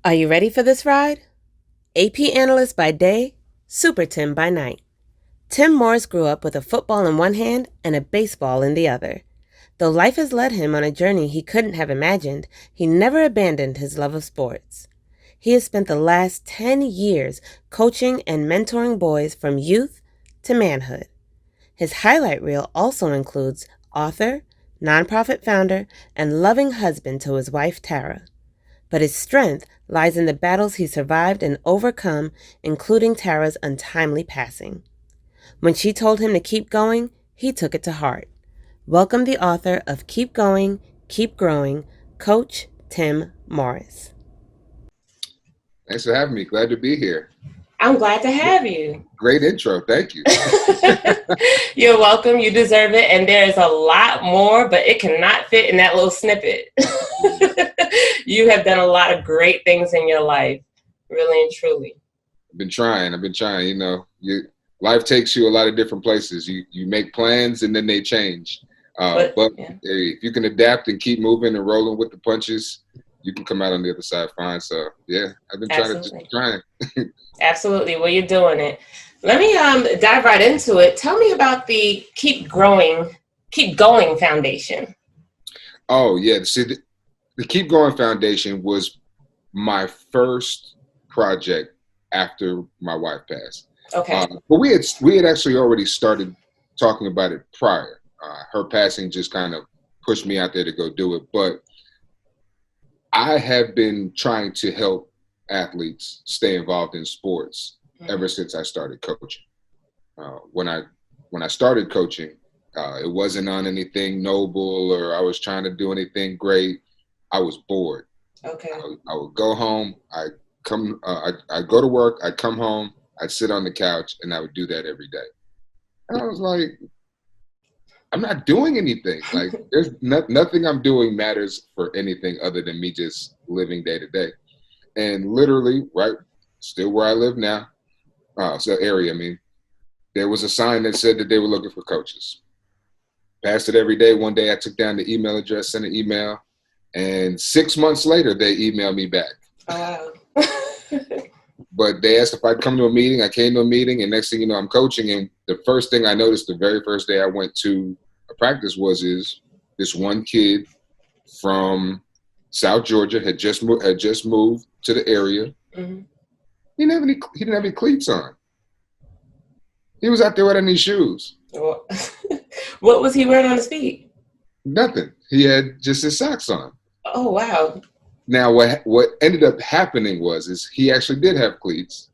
Are you ready for this ride? AP analyst by day, Super Tim by night. Tim Morris grew up with a football in one hand and a baseball in the other. Though life has led him on a journey he couldn't have imagined, he never abandoned his love of sports. He has spent the last 10 years coaching and mentoring boys from youth to manhood. His highlight reel also includes author, nonprofit founder, and loving husband to his wife Tara. But his strength lies in the battles he survived and overcome, including Tara's untimely passing. When she told him to keep going, he took it to heart. Welcome the author of Keep Going, Keep Growing, Coach Tim Morris. Thanks for having me. Glad to be here. I'm glad to have you. Great intro. Thank you. You're welcome. You deserve it. And there is a lot more, but it cannot fit in that little snippet. You have done a lot of great things in your life, really and truly. I've been trying. You know, life takes you a lot of different places. You make plans and then they change. But yeah. If you can adapt and keep moving and rolling with the punches, you can come out on the other side fine. So yeah, I've been trying. Absolutely. Well, you're doing it. Let me dive right into it. Tell me about the Keep Going Foundation. Oh yeah. See, the Keep Going Foundation was my first project after my wife passed. Okay. But we had actually already started talking about it prior. Her passing just kind of pushed me out there to go do it. But I have been trying to help athletes stay involved in sports ever since I started coaching. When I started coaching, it wasn't on anything noble or I was trying to do anything great. I was bored. Okay. I would go home. I'd go to work. I'd come home. I'd sit on the couch, and I would do that every day. And I was like, I'm not doing anything. Like, there's nothing I'm doing matters for anything other than me just living day to day. And literally, right, still where I live now, area, I mean, there was a sign that said that they were looking for coaches. Passed it every day. One day I took down the email address, sent an email, and 6 months later, they emailed me back. Oh, wow. But they asked if I'd come to a meeting. I came to a meeting, and next thing you know, I'm coaching. And the first thing I noticed the very first day I went to a practice is this one kid from South Georgia had just moved to the area. Mm-hmm. He didn't have any cleats on. He was out there without any shoes. What was he wearing on his feet? Nothing. He had just his socks on. Oh, wow. Now, what ended up happening is he actually did have cleats,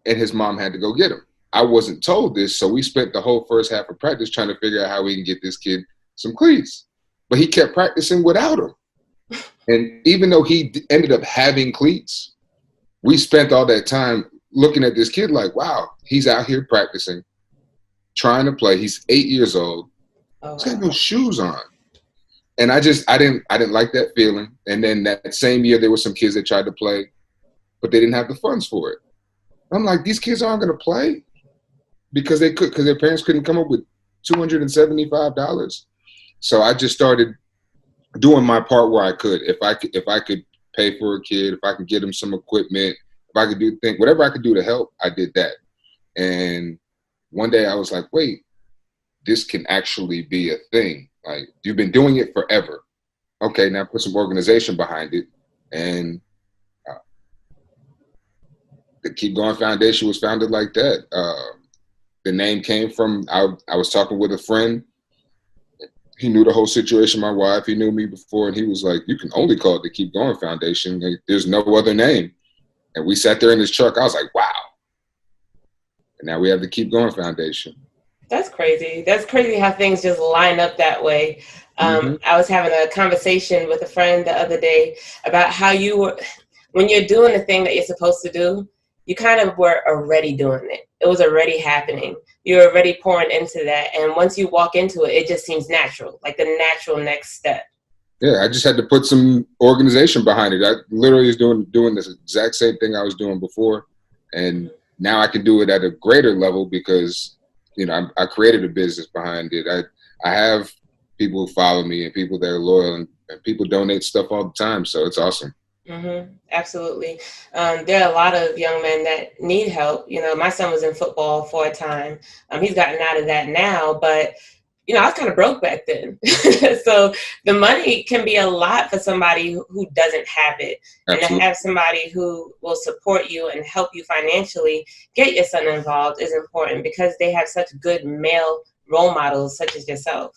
and his mom had to go get him. I wasn't told this, so we spent the whole first half of practice trying to figure out how we can get this kid some cleats. But he kept practicing without them. And even though he ended up having cleats, we spent all that time looking at this kid like, wow, he's out here practicing, trying to play. He's 8 years old. Oh, he's got no shoes on. And I didn't like that feeling. And then that same year, there were some kids that tried to play, but they didn't have the funds for it. I'm like, these kids aren't going to play because their parents couldn't come up with $275. So I just started doing my part where I could. If I could pay for a kid, if I could get him some equipment, if I could do whatever I could do to help, I did that. And one day I was like, wait, this can actually be a thing. Like, you've been doing it forever. Okay, now put some organization behind it. And the Keep Going Foundation was founded like that. The name came from, I was talking with a friend. He knew the whole situation, my wife. He knew me before, and he was like, you can only call it the Keep Going Foundation. Like, there's no other name. And we sat there in his truck. I was like, wow. And now we have the Keep Going Foundation. That's crazy. That's crazy how things just line up that way. I was having a conversation with a friend the other day about how when you're doing the thing that you're supposed to do, you kind of were already doing it. It was already happening. You're already pouring into that. And once you walk into it, it just seems natural, like the natural next step. Yeah, I just had to put some organization behind it. I literally was doing this exact same thing I was doing before. And now I can do it at a greater level because, you know, I created a business behind it. I have people who follow me and people that are loyal and people donate stuff all the time. So it's awesome. Absolutely. There are a lot of young men that need help. You know, my son was in football for a time. He's gotten out of that now, but you know, I was kind of broke back then. So the money can be a lot for somebody who doesn't have it. And to Absolutely. have somebody who will support you and help you financially get your son involved is important because they have such good male role models such as yourself.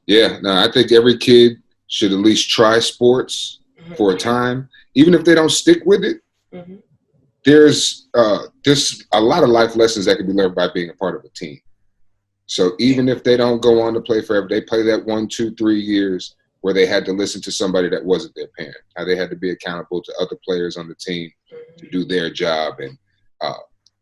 Yeah, no, I think every kid should at least try sports for a time, even if they don't stick with it. Mm-hmm. There's a lot of life lessons that can be learned by being a part of a team. So even if they don't go on to play forever, they play that 1, 2, 3 years where they had to listen to somebody that wasn't their parent, how they had to be accountable to other players on the team to do their job and uh,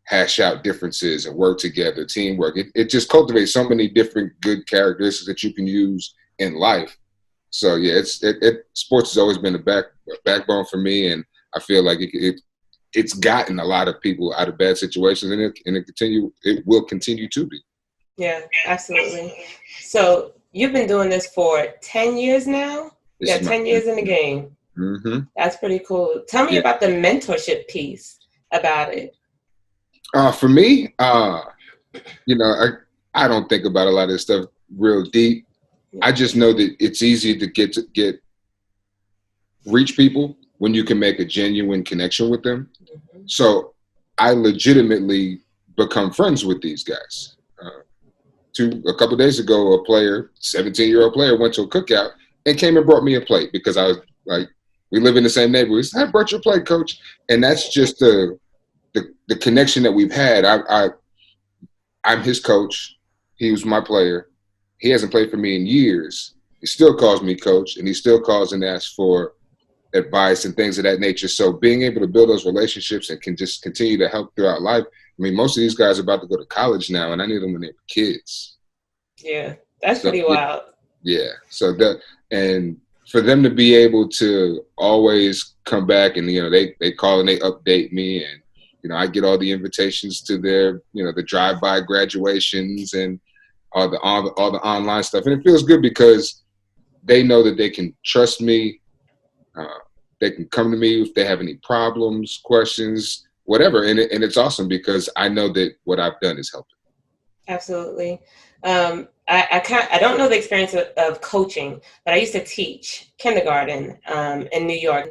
hash out differences and work together, teamwork. It just cultivates so many different good characteristics that you can use in life. So yeah, sports has always been a backbone for me, and I feel like it's gotten a lot of people out of bad situations, and it will continue to be. Yeah, absolutely. So you've been doing this for 10 years now? This Yeah, is my 10 years in the game. mm-hmm. That's pretty cool. Tell me Yeah. about the mentorship piece about it. For me, you know, I don't think about a lot of this stuff real deep. I just know that it's easy to reach people when you can make a genuine connection with them. Mm-hmm. So I legitimately become friends with these guys. A couple of days ago, a player, 17-year-old player, went to a cookout and came and brought me a plate because I was like, we live in the same neighborhood. He said, I brought your plate, coach. And that's just the connection that we've had. I'm his coach. He was my player. He hasn't played for me in years. He still calls me coach, and he still calls and asks for advice and things of that nature. So being able to build those relationships and can just continue to help throughout life. I mean, most of these guys are about to go to college now, and I knew them when they were kids. Yeah, that's pretty wild. Yeah. So and for them to be able to always come back and, you know, they call and they update me, and, you know, I get all the invitations to their, you know, the drive-by graduations and all the online stuff. And it feels good because they know that they can trust me. They can come to me if they have any problems, questions, whatever. And it's awesome because I know that what I've done is helping. Absolutely. I don't know the experience of coaching, but I used to teach kindergarten in New York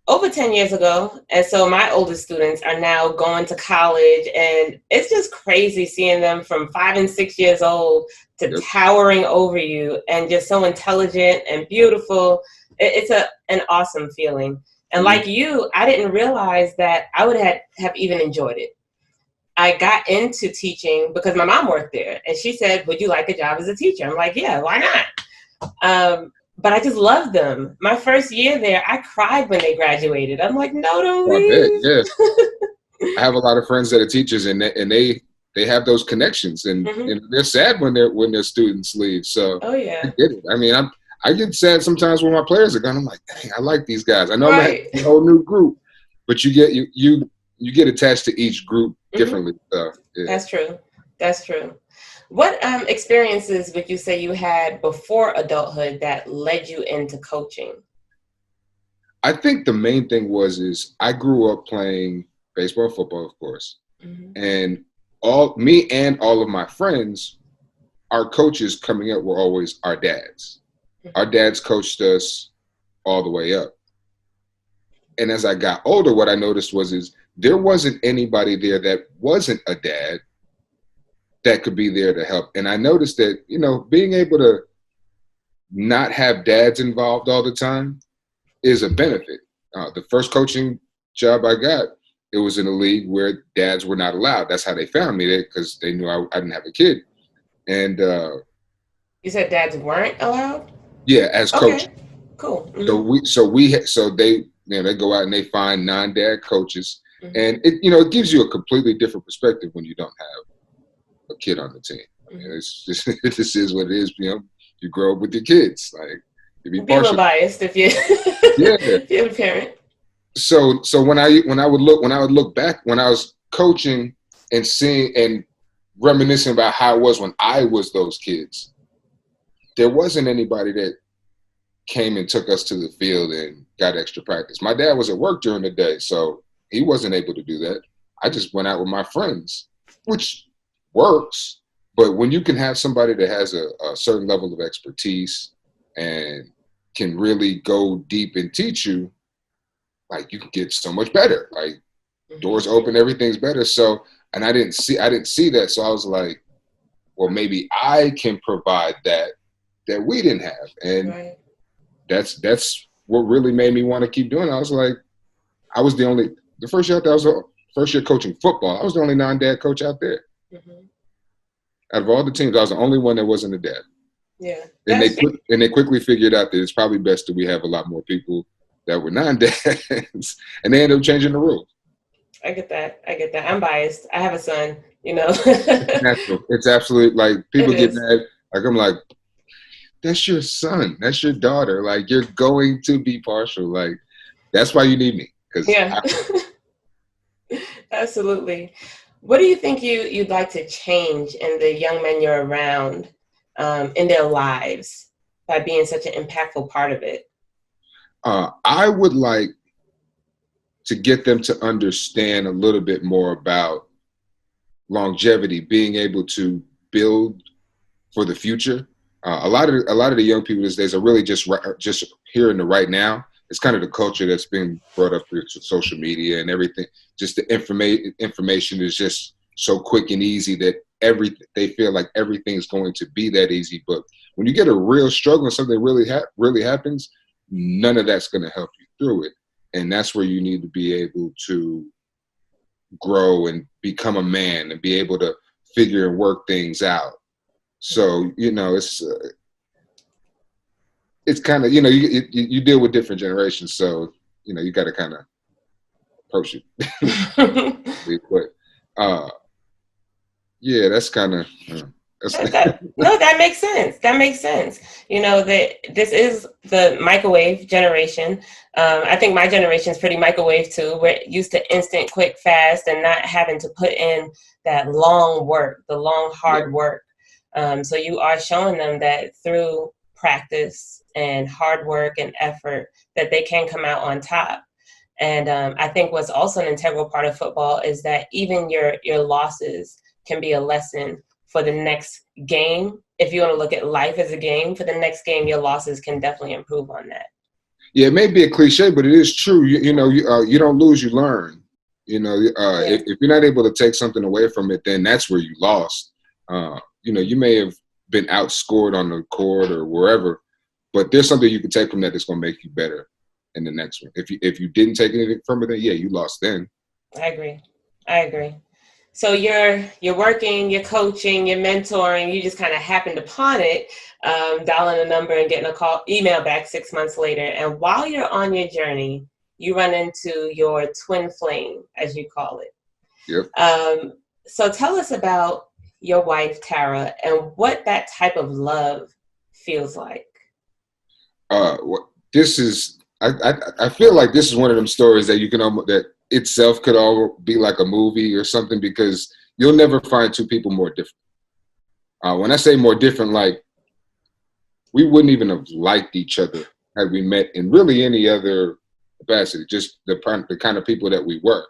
over 10 years ago. And so my oldest students are now going to college, and it's just crazy seeing them from 5 and 6 years old to towering over you and just so intelligent and beautiful. It's an awesome feeling. And like you, I didn't realize that I would have even enjoyed it. I got into teaching because my mom worked there, and she said, would you like a job as a teacher? I'm like, yeah, why not? But I just loved them. My first year there, I cried when they graduated. I'm like, no, don't leave. Yeah. I have a lot of friends that are teachers, and they have those connections, and, and they're sad when their students leave. So oh yeah, I get it. I mean, I get sad sometimes when my players are gone. I'm like, dang, I like these guys. I know I'm a whole new group, but you get attached to each group differently. So, yeah. That's true. What experiences would you say you had before adulthood that led you into coaching? I think the main thing is I grew up playing baseball, football, of course, and all of my friends, our coaches coming up were always our dads. Our dads coached us all the way up. And as I got older, what I noticed is there wasn't anybody there that wasn't a dad that could be there to help. And I noticed that, you know, being able to not have dads involved all the time is a benefit. The first coaching job I got, it was in a league where dads were not allowed. That's how they found me there, because they knew I didn't have a kid. And you said dads weren't allowed? Yeah, as coach. Okay, cool. So they go out and they find non-dad coaches, and it gives you a completely different perspective when you don't have a kid on the team. I mean, it's just this is what it is. You know, you grow up with your kids. Like, you'd be a little biased if you if you're a parent. So when I would look back when I was coaching and seeing and reminiscing about how it was when I was those kids, there wasn't anybody that came and took us to the field and got extra practice. My dad was at work during the day, so he wasn't able to do that. I just went out with my friends, which works. But when you can have somebody that has a certain level of expertise and can really go deep and teach you, like, you can get so much better. Like, doors open, everything's better. So, and I didn't see that. So I was like, well, maybe I can provide that we didn't have. And Right. that's what really made me want to keep doing it. I was like, the first year I was the first year coaching football, I was the only non-dad coach out there. Mm-hmm. Out of all the teams, I was the only one that wasn't a dad. Yeah. And they quickly figured out that it's probably best that we have a lot more people that were non-dads, and they ended up changing the rules. I get that. I'm biased. I have a son, It's natural. It's absolute, like, people get mad. Like, I'm like, that's your son. That's your daughter. Like, you're going to be partial. Like, that's why you need me. Yeah. Absolutely. What do you think you'd like to change in the young men you're around, in their lives, by being such an impactful part of it? I would like to get them to understand a little bit more about longevity, being able to build for the future. A lot of the young people these days are really just here in the right now. It's kind of the culture that's been brought up through social media and everything. Just the information is just so quick and easy that they feel like everything's going to be that easy. But when you get a real struggle and something really happens, none of that's going to help you through it. And that's where you need to be able to grow and become a man and be able to figure and work things out. So, it's kind of, you deal with different generations. So, you got to kind of approach it. But, yeah, that's kind of, that makes sense. That makes sense. That this is the microwave generation. I think my generation is pretty microwave too. We're used to instant, quick, fast, and not having to put in that long work, the long, hard work. So you are showing them that through practice and hard work and effort that they can come out on top. And I think what's also an integral part of football is that even your losses can be a lesson for the next game. If you want to look at life as a game, for the next game, your losses can definitely improve on that. Yeah, it may be a cliche, but it is true. You don't lose, you learn. If you're not able to take something away from it, then that's where you lost. You may have been outscored on the court or wherever, but there's something you can take from that that's going to make you better in the next one. If you didn't take anything from it, then yeah, you lost then. I agree. So you're working, you're coaching, you're mentoring, you just kind of happened upon it, dialing a number and getting a email back 6 months later. And while you're on your journey, you run into your twin flame, as you call it. Yep. So tell us about your wife, Tara, and what that type of love feels like. This is, I feel like this is one of them stories that you can that itself could all be like a movie or something, because you'll never find two people more different. When I say more different, like, we wouldn't even have liked each other had we met in really any other capacity. Just the kind of people that we were.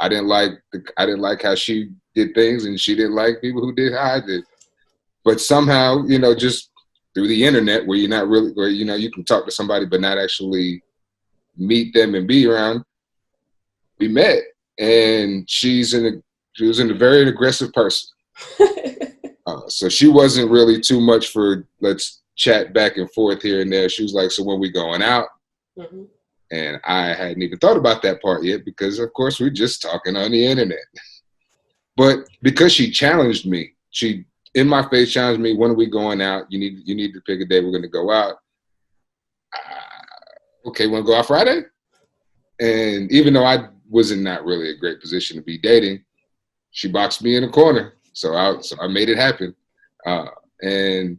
I didn't like how she did things, and she didn't like people who did how I did. But somehow, just through the internet, where you can talk to somebody but not actually meet them and be around, we met, and she was a very aggressive person. So she wasn't really too much for let's chat back and forth here and there. She was like, so when we going out? Mm-hmm. And I hadn't even thought about that part yet, because of course we're just talking on the internet. But because she challenged me, she in my face challenged me, when are we going out? You need to pick a day we're going to go out. Okay, want to go out Friday? And even though I was in not really a great position to be dating, she boxed me in a corner. So I made it happen. And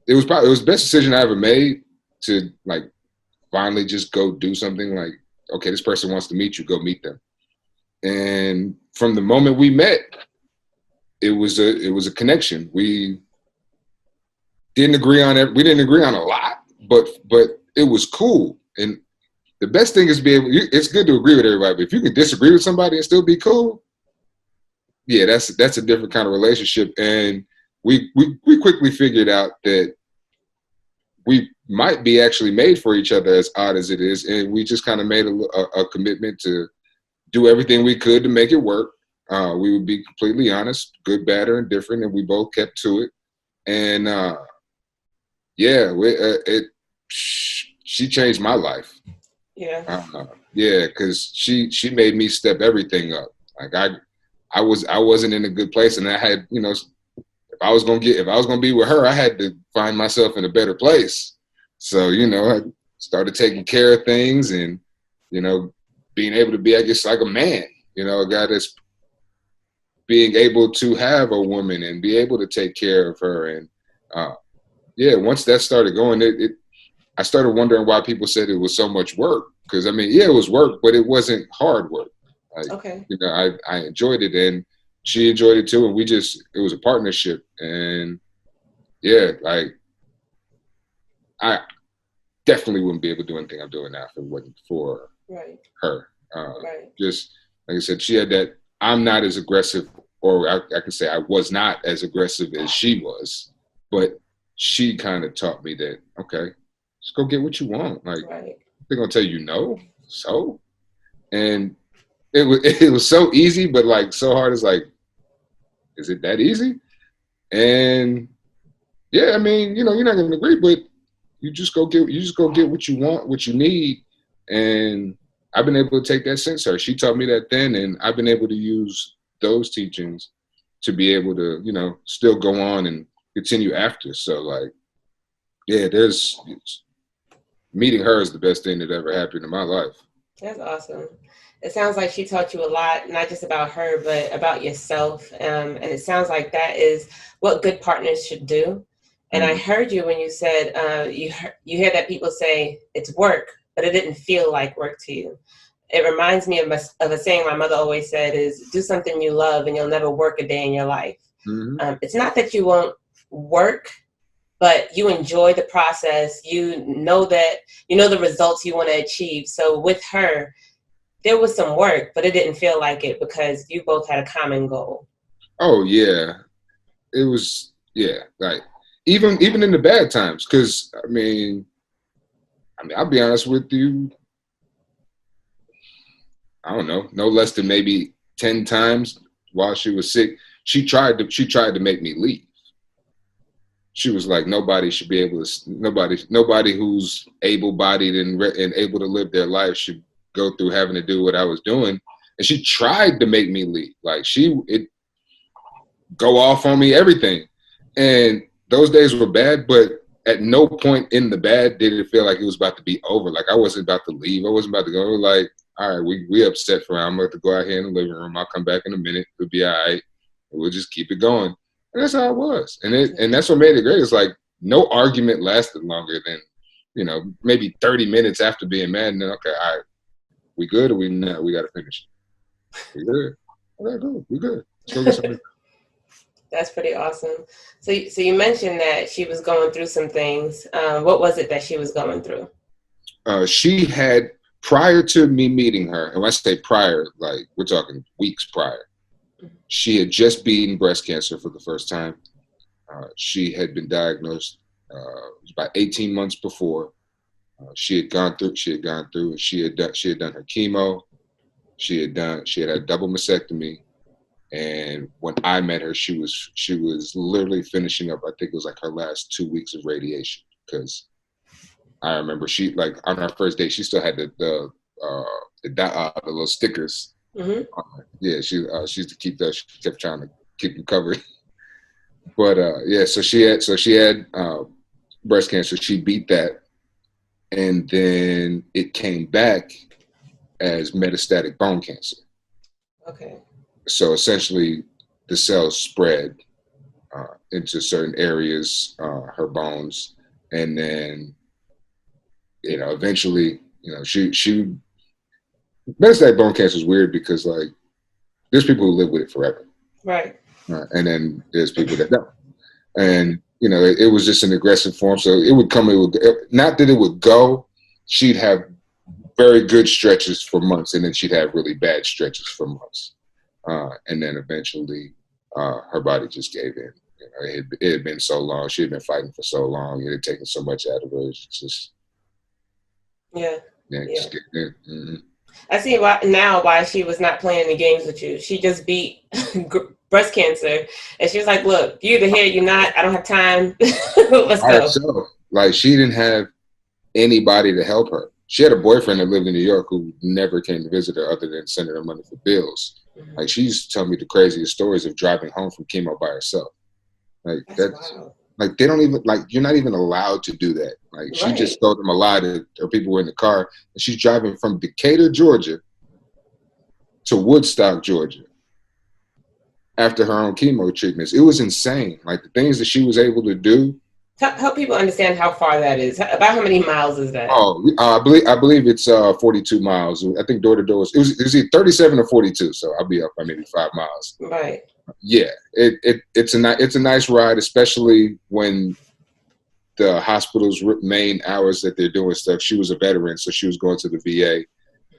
it was the best decision I ever made, to like finally just go do something. Like, okay, this person wants to meet you, go meet them. And from the moment we met, it was a connection. We didn't agree on a lot, but it was cool. And the best thing is it's good to agree with everybody, but if you can disagree with somebody and still be cool, yeah, that's a different kind of relationship. And we quickly figured out that we might be actually made for each other, as odd as it is. And we just kind of made a commitment to do everything we could to make it work. We would be completely honest, good, bad, or indifferent, and we both kept to it. And she changed my life. Yeah. Yeah, because she made me step everything up. Like I wasn't in a good place, and I had, if I was gonna be with her, I had to find myself in a better place. So, I started taking care of things and, being able to be, I guess, like a man, a guy that's being able to have a woman and be able to take care of her. And once that started going, I started wondering why people said it was so much work. Because, it was work, but it wasn't hard work. Like, okay. I enjoyed it, and she enjoyed it too. And it was a partnership. And yeah, like, I definitely wouldn't be able to do anything I'm doing now if it wasn't for her. Just, like I said, she had that, I'm not as aggressive, or I can say I was not as aggressive as she was, but she kind of taught me that, okay, just go get what you want. Like, they're going to tell you no. So, and it was so easy, but like so hard. It's like, is it that easy? And yeah, you're not going to agree, but you just go get what you want, what you need. And I've been able to take that since her. She taught me that then, and I've been able to use those teachings to be able to, still go on and continue after. So like, yeah, meeting her is the best thing that ever happened in my life. That's awesome. It sounds like she taught you a lot, not just about her, but about yourself. And it sounds like that is what good partners should do. And I heard you when you said you hear that people say it's work, but it didn't feel like work to you. It reminds me of a saying my mother always said is, do something you love and you'll never work a day in your life. It's not that you won't work, but you enjoy the process. You know the results you want to achieve. So with her, there was some work, but it didn't feel like it because you both had a common goal. Oh yeah, it was, yeah, like even in the bad times. Because I'll be honest with you, I don't know, no less than maybe 10 times while she was sick, she tried to make me leave. She was like, nobody should be able to, nobody who's able-bodied and able to live their life should go through having to do what I was doing. And she tried to make me leave. Like, it go off on me, everything. And those days were bad, but at no point in the bad did it feel like it was about to be over. Like, I wasn't about to leave. I wasn't about to go. Like, all right, we upset for her. I'm about to go out here in the living room. I'll come back in a minute. It'll be all right. We'll just keep it going. And that's how it was. And that's what made it great. It's like no argument lasted longer than, maybe 30 minutes after being mad. And then, okay, all right, we good or we not? We got to finish. We good. All right, good. We good. Let's go get something. That's pretty awesome. So you mentioned that she was going through some things. What was it that she was going through? She had, prior to me meeting her, and when I say prior, like we're talking weeks prior, she had just beaten breast cancer for the first time. She had been diagnosed about 18 months before. She had gone through. She had done her chemo. She had had a double mastectomy. And when I met her, she was literally finishing up. I think it was like her last 2 weeks of radiation. Because I remember she, like, on our first date, she still had the little stickers. Yeah, she used to keep that. She kept trying to keep them covered. But so she had breast cancer. She beat that, and then it came back as metastatic bone cancer. Okay. So essentially, the cells spread into certain areas, her bones, and then eventually, she metastatic bone cancer is weird because, like, there's people who live with it forever. Right. And then there's people that don't. And it was just an aggressive form. So it would come, not that it would go. She'd have very good stretches for months, and then she'd have really bad stretches for months. And then eventually her body just gave in. It had been so long. She had been fighting for so long. It had taken so much out of her. It's just, Yeah. just getting in. Mm-hmm. I see why she was not playing the games with you. She just beat breast cancer, and she was like, "Look, you either here, you're not. I don't have time. Let's go." Herself. Like, she didn't have anybody to help her. She had a boyfriend that lived in New York who never came to visit her other than sending her money for bills. Mm-hmm. Like, she used to tell me the craziest stories of driving home from chemo by herself. Like, that's like, they don't even, like, you're not even allowed to do that. Like, she just told them a lie to her. People were in the car, and she's driving from Decatur, Georgia to Woodstock, Georgia after her own chemo treatments. It was insane. Like, the things that she was able to do. Help people understand how far that is. About how many miles is that? Oh, I believe it's 42 miles. I think door to door. It was either 37 or 42. So I'll be up by maybe 5 miles. Right. Yeah, it's a nice ride, especially when the hospital's main hours that they're doing stuff. She was a veteran, so she was going to the VA.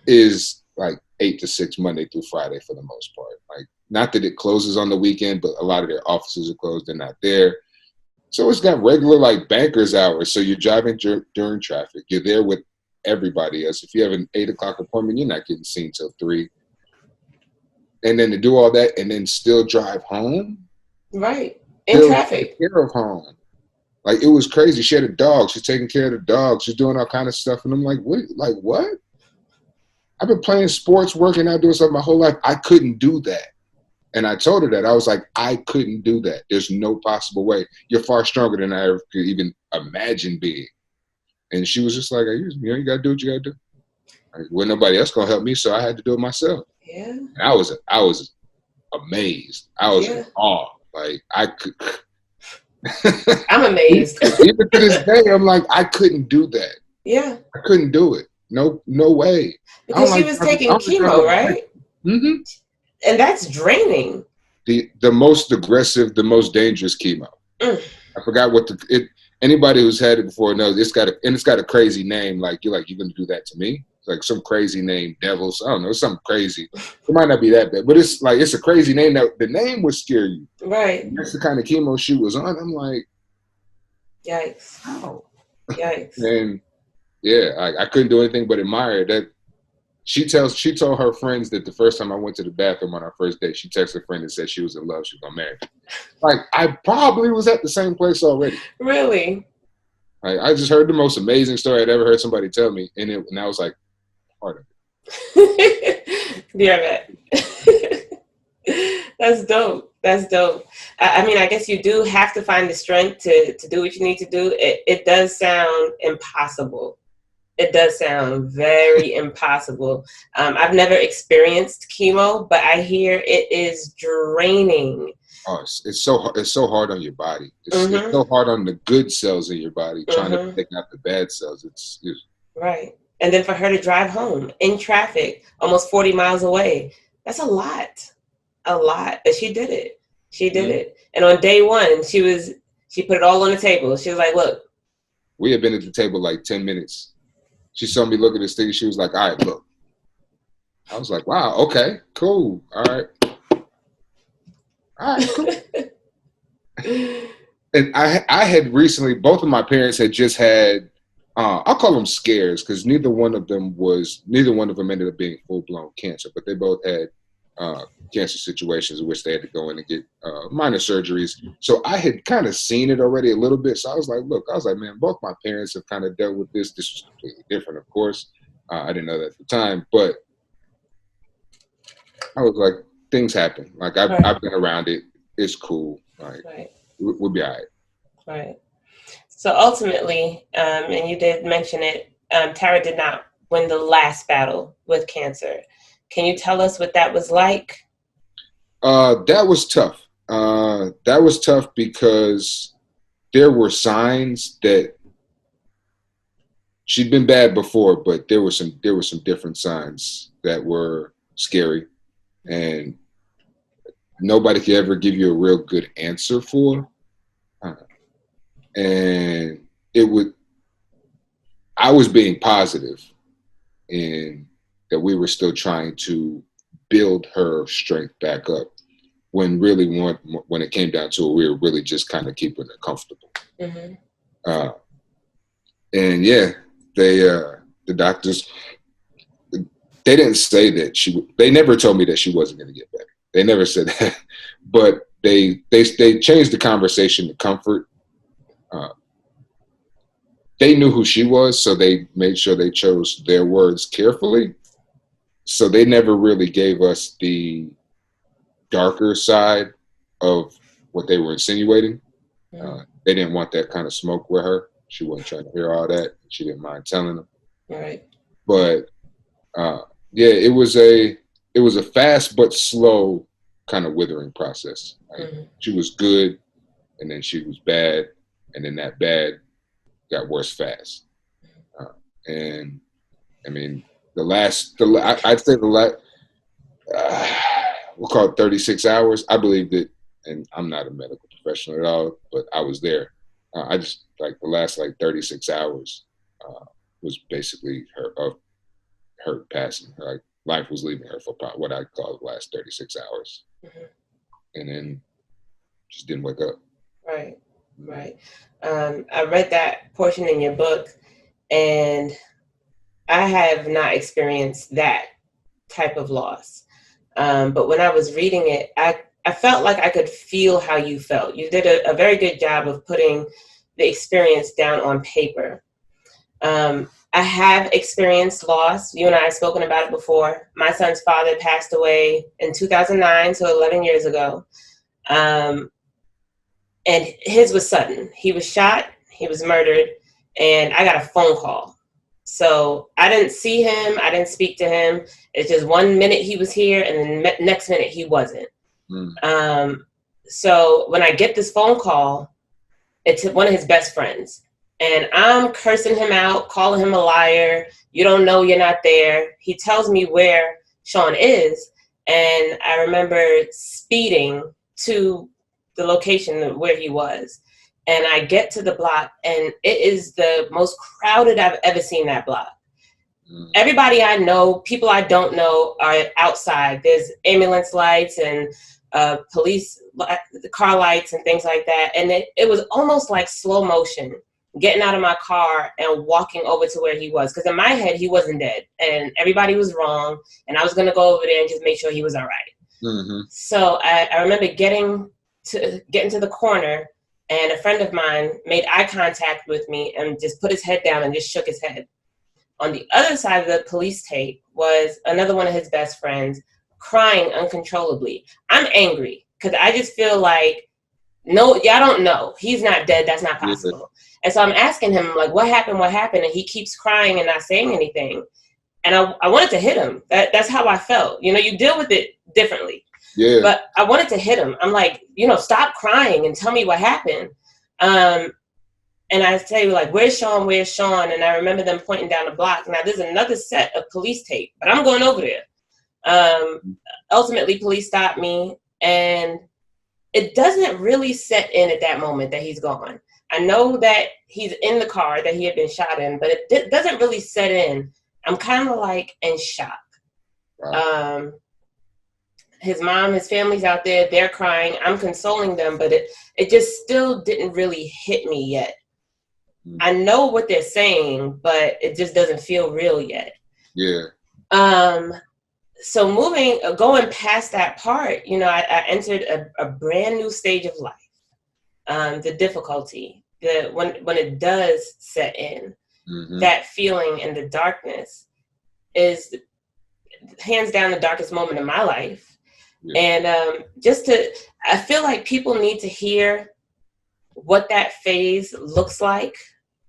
Is like 8 to 6 Monday through Friday for the most part. Like, not that it closes on the weekend, but a lot of their offices are closed. They're not there. So it's got regular, like, banker's hours. So you're driving during traffic. You're there with everybody else. If you have an 8 o'clock appointment, you're not getting seen till 3. And then to do all that and then still drive home. Right. In traffic. Take care of home. Like, it was crazy. She had a dog. She's taking care of the dog. She's doing all kind of stuff. And I'm like, what? Like, what? I've been playing sports, working out, doing stuff my whole life. I couldn't do that. And I told her that. I was like, I couldn't do that. There's no possible way. You're far stronger than I ever could even imagine being. And she was just like, you got to do what you got to do. Like, well, nobody else going to help me, so I had to do it myself. Yeah. And I was amazed. I was in awe. Like, I could. I'm amazed. Even to this day, I'm like, I couldn't do that. Yeah. I couldn't do it. No way. Because she was taking chemo, right? Mm-hmm. And that's draining. The most aggressive, the most dangerous chemo. I forgot what anybody who's had it before knows. It's got a crazy name. Like, you're going to do that to me? It's like some crazy name, Devils. I don't know, something crazy. It might not be that bad, but it's a crazy name. That the name would scare you. Right. And that's the kind of chemo she was on. I'm like, yikes! Wow. Yikes! And yeah, I couldn't do anything but admire that. She told her friends that the first time I went to the bathroom on our first date, she texted a friend and said she was in love. She was going to marry me. Like, I probably was at the same place already. Really? Like, I just heard the most amazing story I'd ever heard somebody tell me, and I was like, part of it. Yeah, that's dope. That's dope. I mean, I guess you do have to find the strength to do what you need to do. It does sound impossible. It does sound very impossible. I've never experienced chemo, but I hear it is draining. Oh, it's so hard on your body. It's so hard on the good cells in your body, trying to take out the bad cells. It's right. And then for her to drive home in traffic, almost 40 miles away, that's a lot. But she did it. She did it. And on day one, she put it all on the table. She was like, look. We had been at the table like 10 minutes. She saw me look at this thing. She was like, all right, look. I was like, wow, okay, cool. All right, cool. And I had recently, both of my parents had just had, I'll call them scares, because neither one of them ended up being full-blown cancer, but they both had cancer situations in which they had to go in and get minor surgeries. So I had kind of seen it already a little bit. So I was like, man, both my parents have kind of dealt with this. This was completely different, of course. I didn't know that at the time, but I was like, things happen. Like, I've been around it. It's cool. Like, we'll be all right. Right. So ultimately, and you did mention it, Tara did not win the last battle with cancer. Can you tell us what that was like? That was tough. That was tough because there were signs that she'd been bad before, but there were some different signs that were scary, and nobody could ever give you a real good answer for. and I was being positive in that we were still trying to build her strength back up, when really when it came down to it, we were really just kind of keeping her comfortable. Mm-hmm. And yeah, the doctors, they didn't say that they never told me that she wasn't going to get better. They never said that, but they changed the conversation to comfort. They knew who she was, so they made sure they chose their words carefully. So they never really gave us the darker side of what they were insinuating. They didn't want that kind of smoke with her. She wasn't trying to hear all that. She didn't mind telling them. Right. But yeah, it was a fast but slow kind of withering process. Like, she was good, and then she was bad, and then that bad got worse fast. And I mean, I'd say we'll call it 36 hours. I believed it, and I'm not a medical professional at all, but I was there. I just, like, the last 36 hours was basically her passing. Like, life was leaving her for what I call the last 36 hours. And then just didn't wake up. Right. I read that portion in your book, and I have not experienced that type of loss. But when I was reading it, I felt like I could feel how you felt. You did a very good job of putting the experience down on paper. I have experienced loss. You and I have spoken about it before. My son's father passed away in 2009, so 11 years ago. And his was sudden. He was shot, he was murdered, and I got a phone call. So I didn't see him, I didn't speak to him. It's just 1 minute he was here, and the next minute he wasn't. So when I get this phone call, it's one of his best friends. And I'm cursing him out, calling him a liar. You don't know, you're not there. He tells me where Sean is. And I remember speeding to the location where he was. And I get to the block, and it is the most crowded I've ever seen that block. Everybody I know, people I don't know, are outside. There's ambulance lights and police car lights and things like that. And it was almost like slow motion, getting out of my car and walking over to where he was. Because in my head, he wasn't dead, and everybody was wrong. And I was going to go over there and just make sure he was all right. So I remember getting to the corner, and a friend of mine made eye contact with me and just put his head down and just shook his head. On the other side of the police tape was another one of his best friends crying uncontrollably. I'm angry because I just feel like, no, y'all don't know. He's not dead. That's not possible. And so I'm asking him, like, what happened? And he keeps crying and not saying anything. And I wanted to hit him. That's how I felt. You know, you deal with it differently. Yeah. But I wanted to hit him. I'm like, stop crying and tell me what happened. And I say, like, where's Sean? And I remember them pointing down the block. Now, there's another set of police tape, but I'm going over there. Ultimately, police stopped me, and it doesn't really set in at that moment that he's gone. I know that he's in the car that he had been shot in, but it doesn't really set in. I'm kind of like in shock. Wow. His mom, his family's out there, they're crying. I'm consoling them, but it just still didn't really hit me yet. I know what they're saying, but it just doesn't feel real yet. Yeah. So going past that part, I entered a brand new stage of life. The difficulty, when it does set in, that feeling in the darkness is hands down the darkest moment of my life. Yeah. And I feel like people need to hear what that phase looks like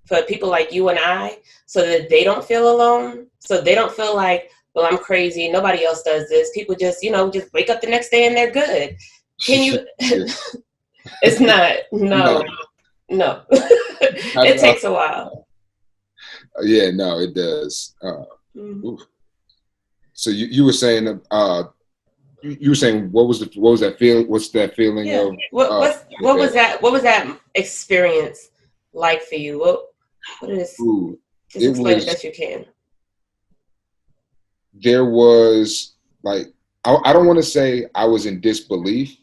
for people like you and I, so that they don't feel alone, so they don't feel like, well, I'm crazy, nobody else does this. People just wake up the next day and they're good. Can you? It's not. No. It takes a while. Yeah, no, it does. So you were saying, what was that feeling? What's that feeling of? What was that experience like for you? What is? Ooh, Just it explain it was. best you can. There was like I don't want to say I was in disbelief,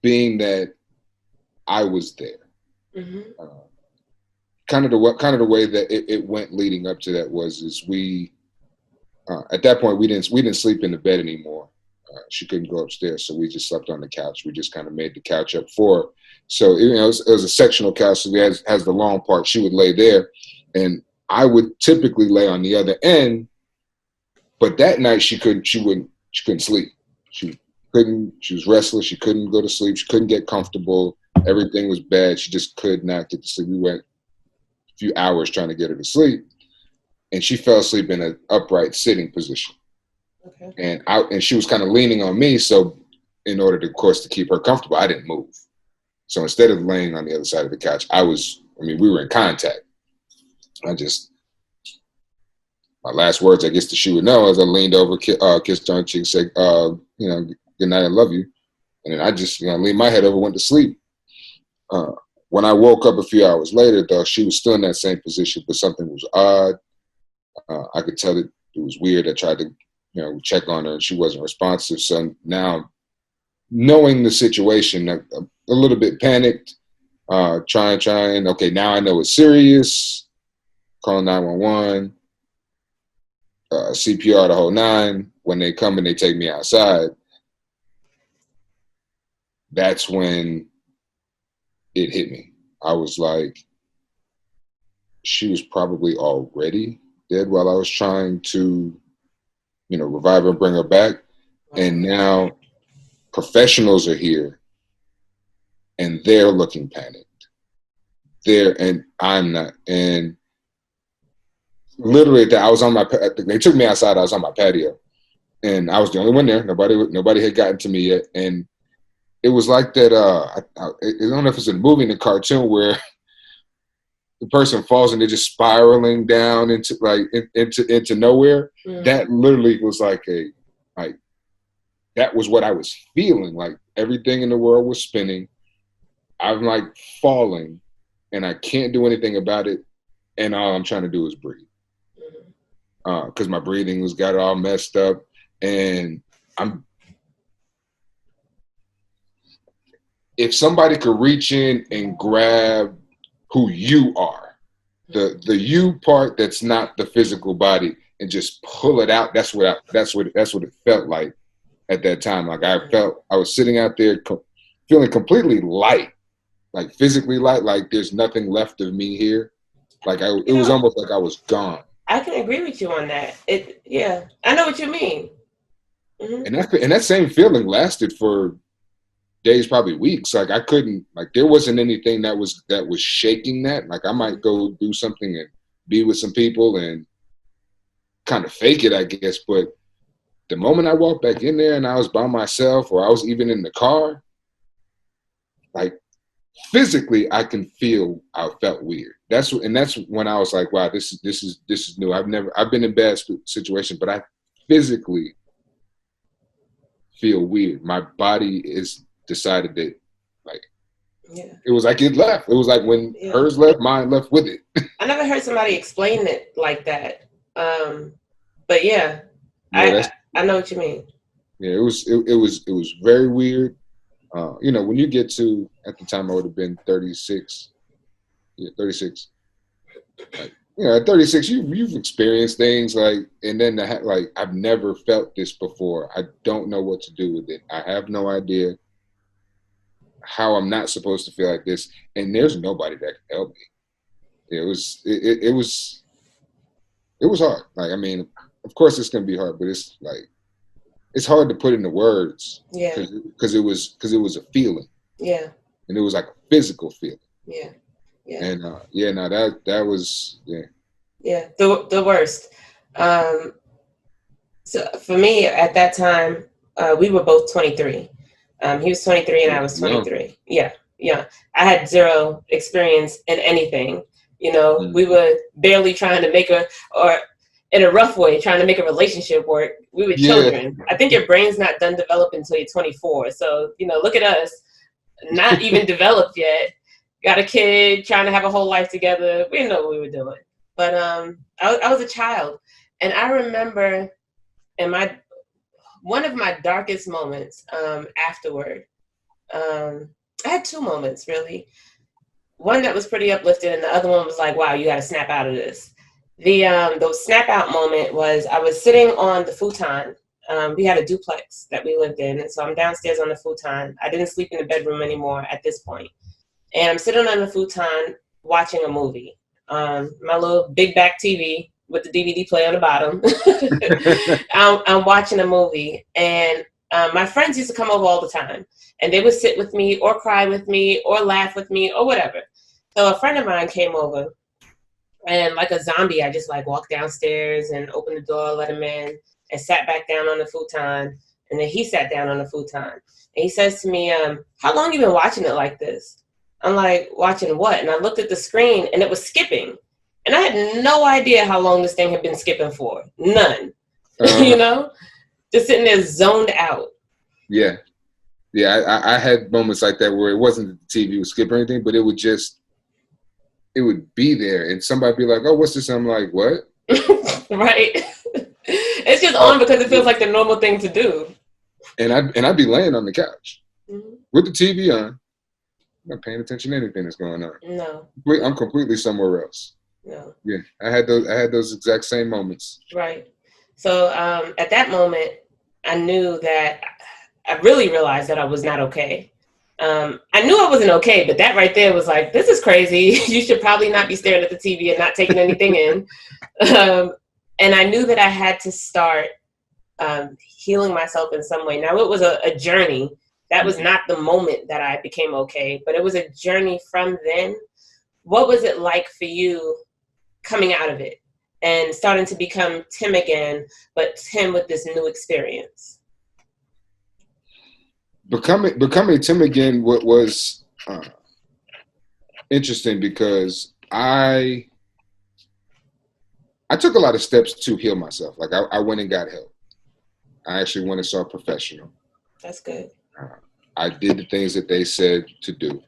being that I was there. Mm-hmm. Kind of the way that it went leading up to that was is we at that point we didn't sleep in the bed anymore. She couldn't go upstairs, so we just slept on the couch. We just kind of made the couch up for her. So it was a sectional couch. So we has the long part. She would lay there, and I would typically lay on the other end. But that night she couldn't. She couldn't sleep. She couldn't. She was restless. She couldn't go to sleep. She couldn't get comfortable. Everything was bad. She just could not get to sleep. We went a few hours trying to get her to sleep, and she fell asleep in an upright sitting position. Okay. And she was kind of leaning on me. So in order to, of course, to keep her comfortable, I didn't move. So instead of laying on the other side of the couch, we were in contact. I just, my last words, I guess, that she would know as I leaned over, kissed her on the cheek, said, good night, I love you. And then I just, leaned my head over, went to sleep. When I woke up a few hours later, though, she was still in that same position, but something was odd. I could tell that it was weird. I tried to, check on her, and she wasn't responsive. So now, knowing the situation, a little bit panicked, trying. Okay, now I know it's serious. Calling 911, CPR the whole nine. When they come and they take me outside, that's when it hit me. I was like, she was probably already dead while I was trying to, revive her and bring her back. And now professionals are here and they're looking panicked. And I'm not. And literally, I was they took me outside. I was on my patio, and I was the only one there. Nobody had gotten to me yet. And it was like that. I don't know if it's in a movie, in a cartoon, where the person falls and they're just spiraling down into nowhere. Mm. That literally was like that was what I was feeling. Like everything in the world was spinning. I'm like falling, and I can't do anything about it. And all I'm trying to do is breathe. Because my breathing got all messed up, and if somebody could reach in and grab who you are, the you part that's not the physical body, and just pull it out, that's what it felt like at that time. Like I was sitting out there feeling completely light, like physically light, like there's nothing left of me here. Like it was almost like I was gone. I can agree with you on that. I know what you mean. Mm-hmm. And that same feeling lasted for days, probably weeks. Like I couldn't, like there wasn't anything that was shaking that. Like I might go do something and be with some people and kind of fake it, I guess. But the moment I walked back in there and I was by myself, or I was even in the car, like physically I felt weird. That's when I was like, wow, this is new. I've been in bad situations, but I physically feel weird. My body is decided that, like, it was like it left. It was like when hers left, mine left with it. I never heard somebody explain it like that. But I know what you mean. Yeah, it was very weird. When you get to, at the time I would have been 36. Yeah, 36. Like, at 36, you've experienced things and then I've never felt this before. I don't know what to do with it. I have no idea how I'm not supposed to feel like this, and there's nobody that can help me. It was hard. Like, I mean, of course it's gonna be hard, but it's hard to put into words. Yeah. Because it was a feeling. Yeah. And it was like a physical feeling. Yeah. Yeah. And that was Yeah, the worst. So for me at that time, we were both 23. He was 23 and I was 23. Yeah. I had zero experience in anything. We were barely trying to or in a rough way, trying to make a relationship work. We were children. I think your brain's not done developing until you're 24. So, look at us, not even developed yet. got a kid, trying to have a whole life together. We didn't know what we were doing. But I was a child. And I remember one of my darkest moments afterward, I had two moments, really. One that was pretty uplifting, and the other one was like, wow, you got to snap out of this. The snap out moment was I was sitting on the futon. We had a duplex that we lived in, and so I'm downstairs on the futon. I didn't sleep in the bedroom anymore at this point. And I'm sitting on the futon watching a movie. My little big back TV with the DVD player on the bottom. I'm watching a movie, and my friends used to come over all the time, and they would sit with me or cry with me or laugh with me or whatever. So a friend of mine came over, and like a zombie, I just like walked downstairs and opened the door, let him in, and sat back down on the futon. And then he sat down on the futon, and he says to me, "How long you been watching it like this?" I'm like, "Watching what?" And I looked at the screen, and it was skipping. And I had no idea how long this thing had been skipping for. None. You know? Just sitting there zoned out. Yeah. Yeah, I had moments like that where it wasn't that the TV would skip or anything, but it would be there. And somebody be like, "Oh, what's this?" I'm like, "What?" Right. It's just on because it feels like the normal thing to do. And I'd be laying on the couch with the TV on. I'm not paying attention to anything that's going on. No. I'm completely somewhere else. No. Yeah, I had those exact same moments. Right. So at that moment, I knew that I really realized that I was not okay. I knew I wasn't okay, but that right there was like, this is crazy. You should probably not be staring at the TV and not taking anything in. And I knew that I had to start healing myself in some way. Now, it was a journey. That was not the moment that I became okay, but it was a journey from then. What was it like for you coming out of it and starting to become Tim again, but Tim with this new experience? Becoming Tim again was interesting because I took a lot of steps to heal myself. Like I went and got help. I actually went and saw a professional. That's good. I did the things that they said to do.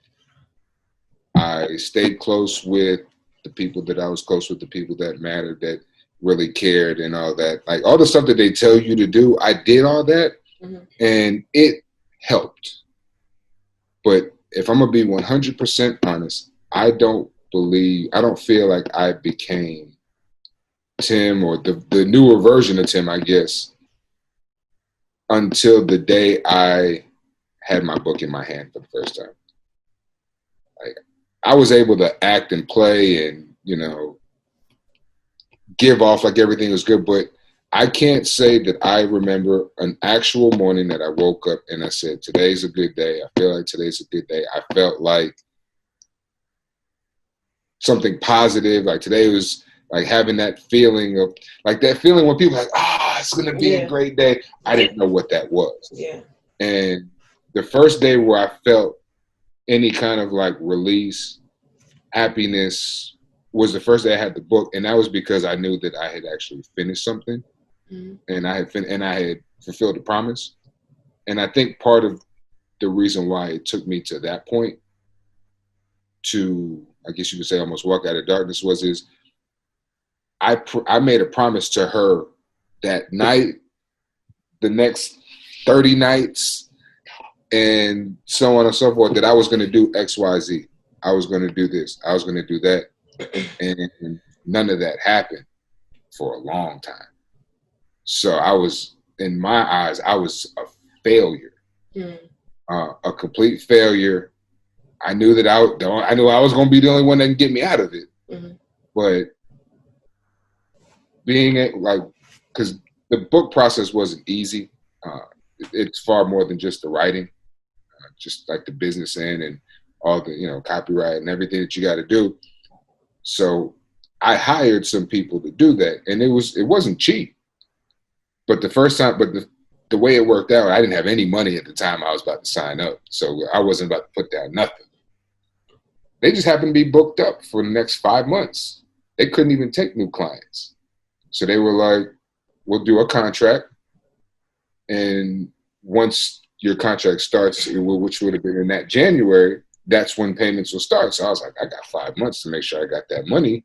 I stayed close with the people that I was close with, the people that mattered, that really cared and all that. Like all the stuff that they tell you to do, I did all that and it helped. But if I'm going to be 100% honest, I don't feel like I became Tim or the newer version of Tim, I guess, until the day I had my book in my hand for the first time. Like I was able to act and play and, give off like everything was good, but I can't say that I remember an actual morning that I woke up and I said, today's a good day. I feel like today's a good day. I felt like something positive. Like today was like having that feeling of like that feeling when people are like, it's going to be a great day. I didn't know what that was. Yeah. And the first day where I felt any kind of like release, happiness was the first day I had the book. And that was because I knew that I had actually finished something and I had fulfilled the promise. And I think part of the reason why it took me to that point to, I guess you could say, almost walk out of darkness was I made a promise to her that night, the next 30 nights, and so on and so forth, that I was going to do X, Y, Z. I was going to do this. I was going to do that. And none of that happened for a long time. So I was, in my eyes, I was a failure, a complete failure. I knew that I knew I was going to be the only one that can get me out of it. But being because the book process wasn't easy. It's far more than just the writing, just like the business end and all the, copyright and everything that you got to do. So I hired some people to do that, and it wasn't cheap. But the way it worked out, I didn't have any money at the time I was about to sign up, so I wasn't about to put down nothing. They just happened to be booked up for the next 5 months. They couldn't even take new clients, so they were like, "We'll do a contract, and once your contract starts, which would have been in that January, that's when payments will start. So I was like, I got 5 months to make sure I got that money.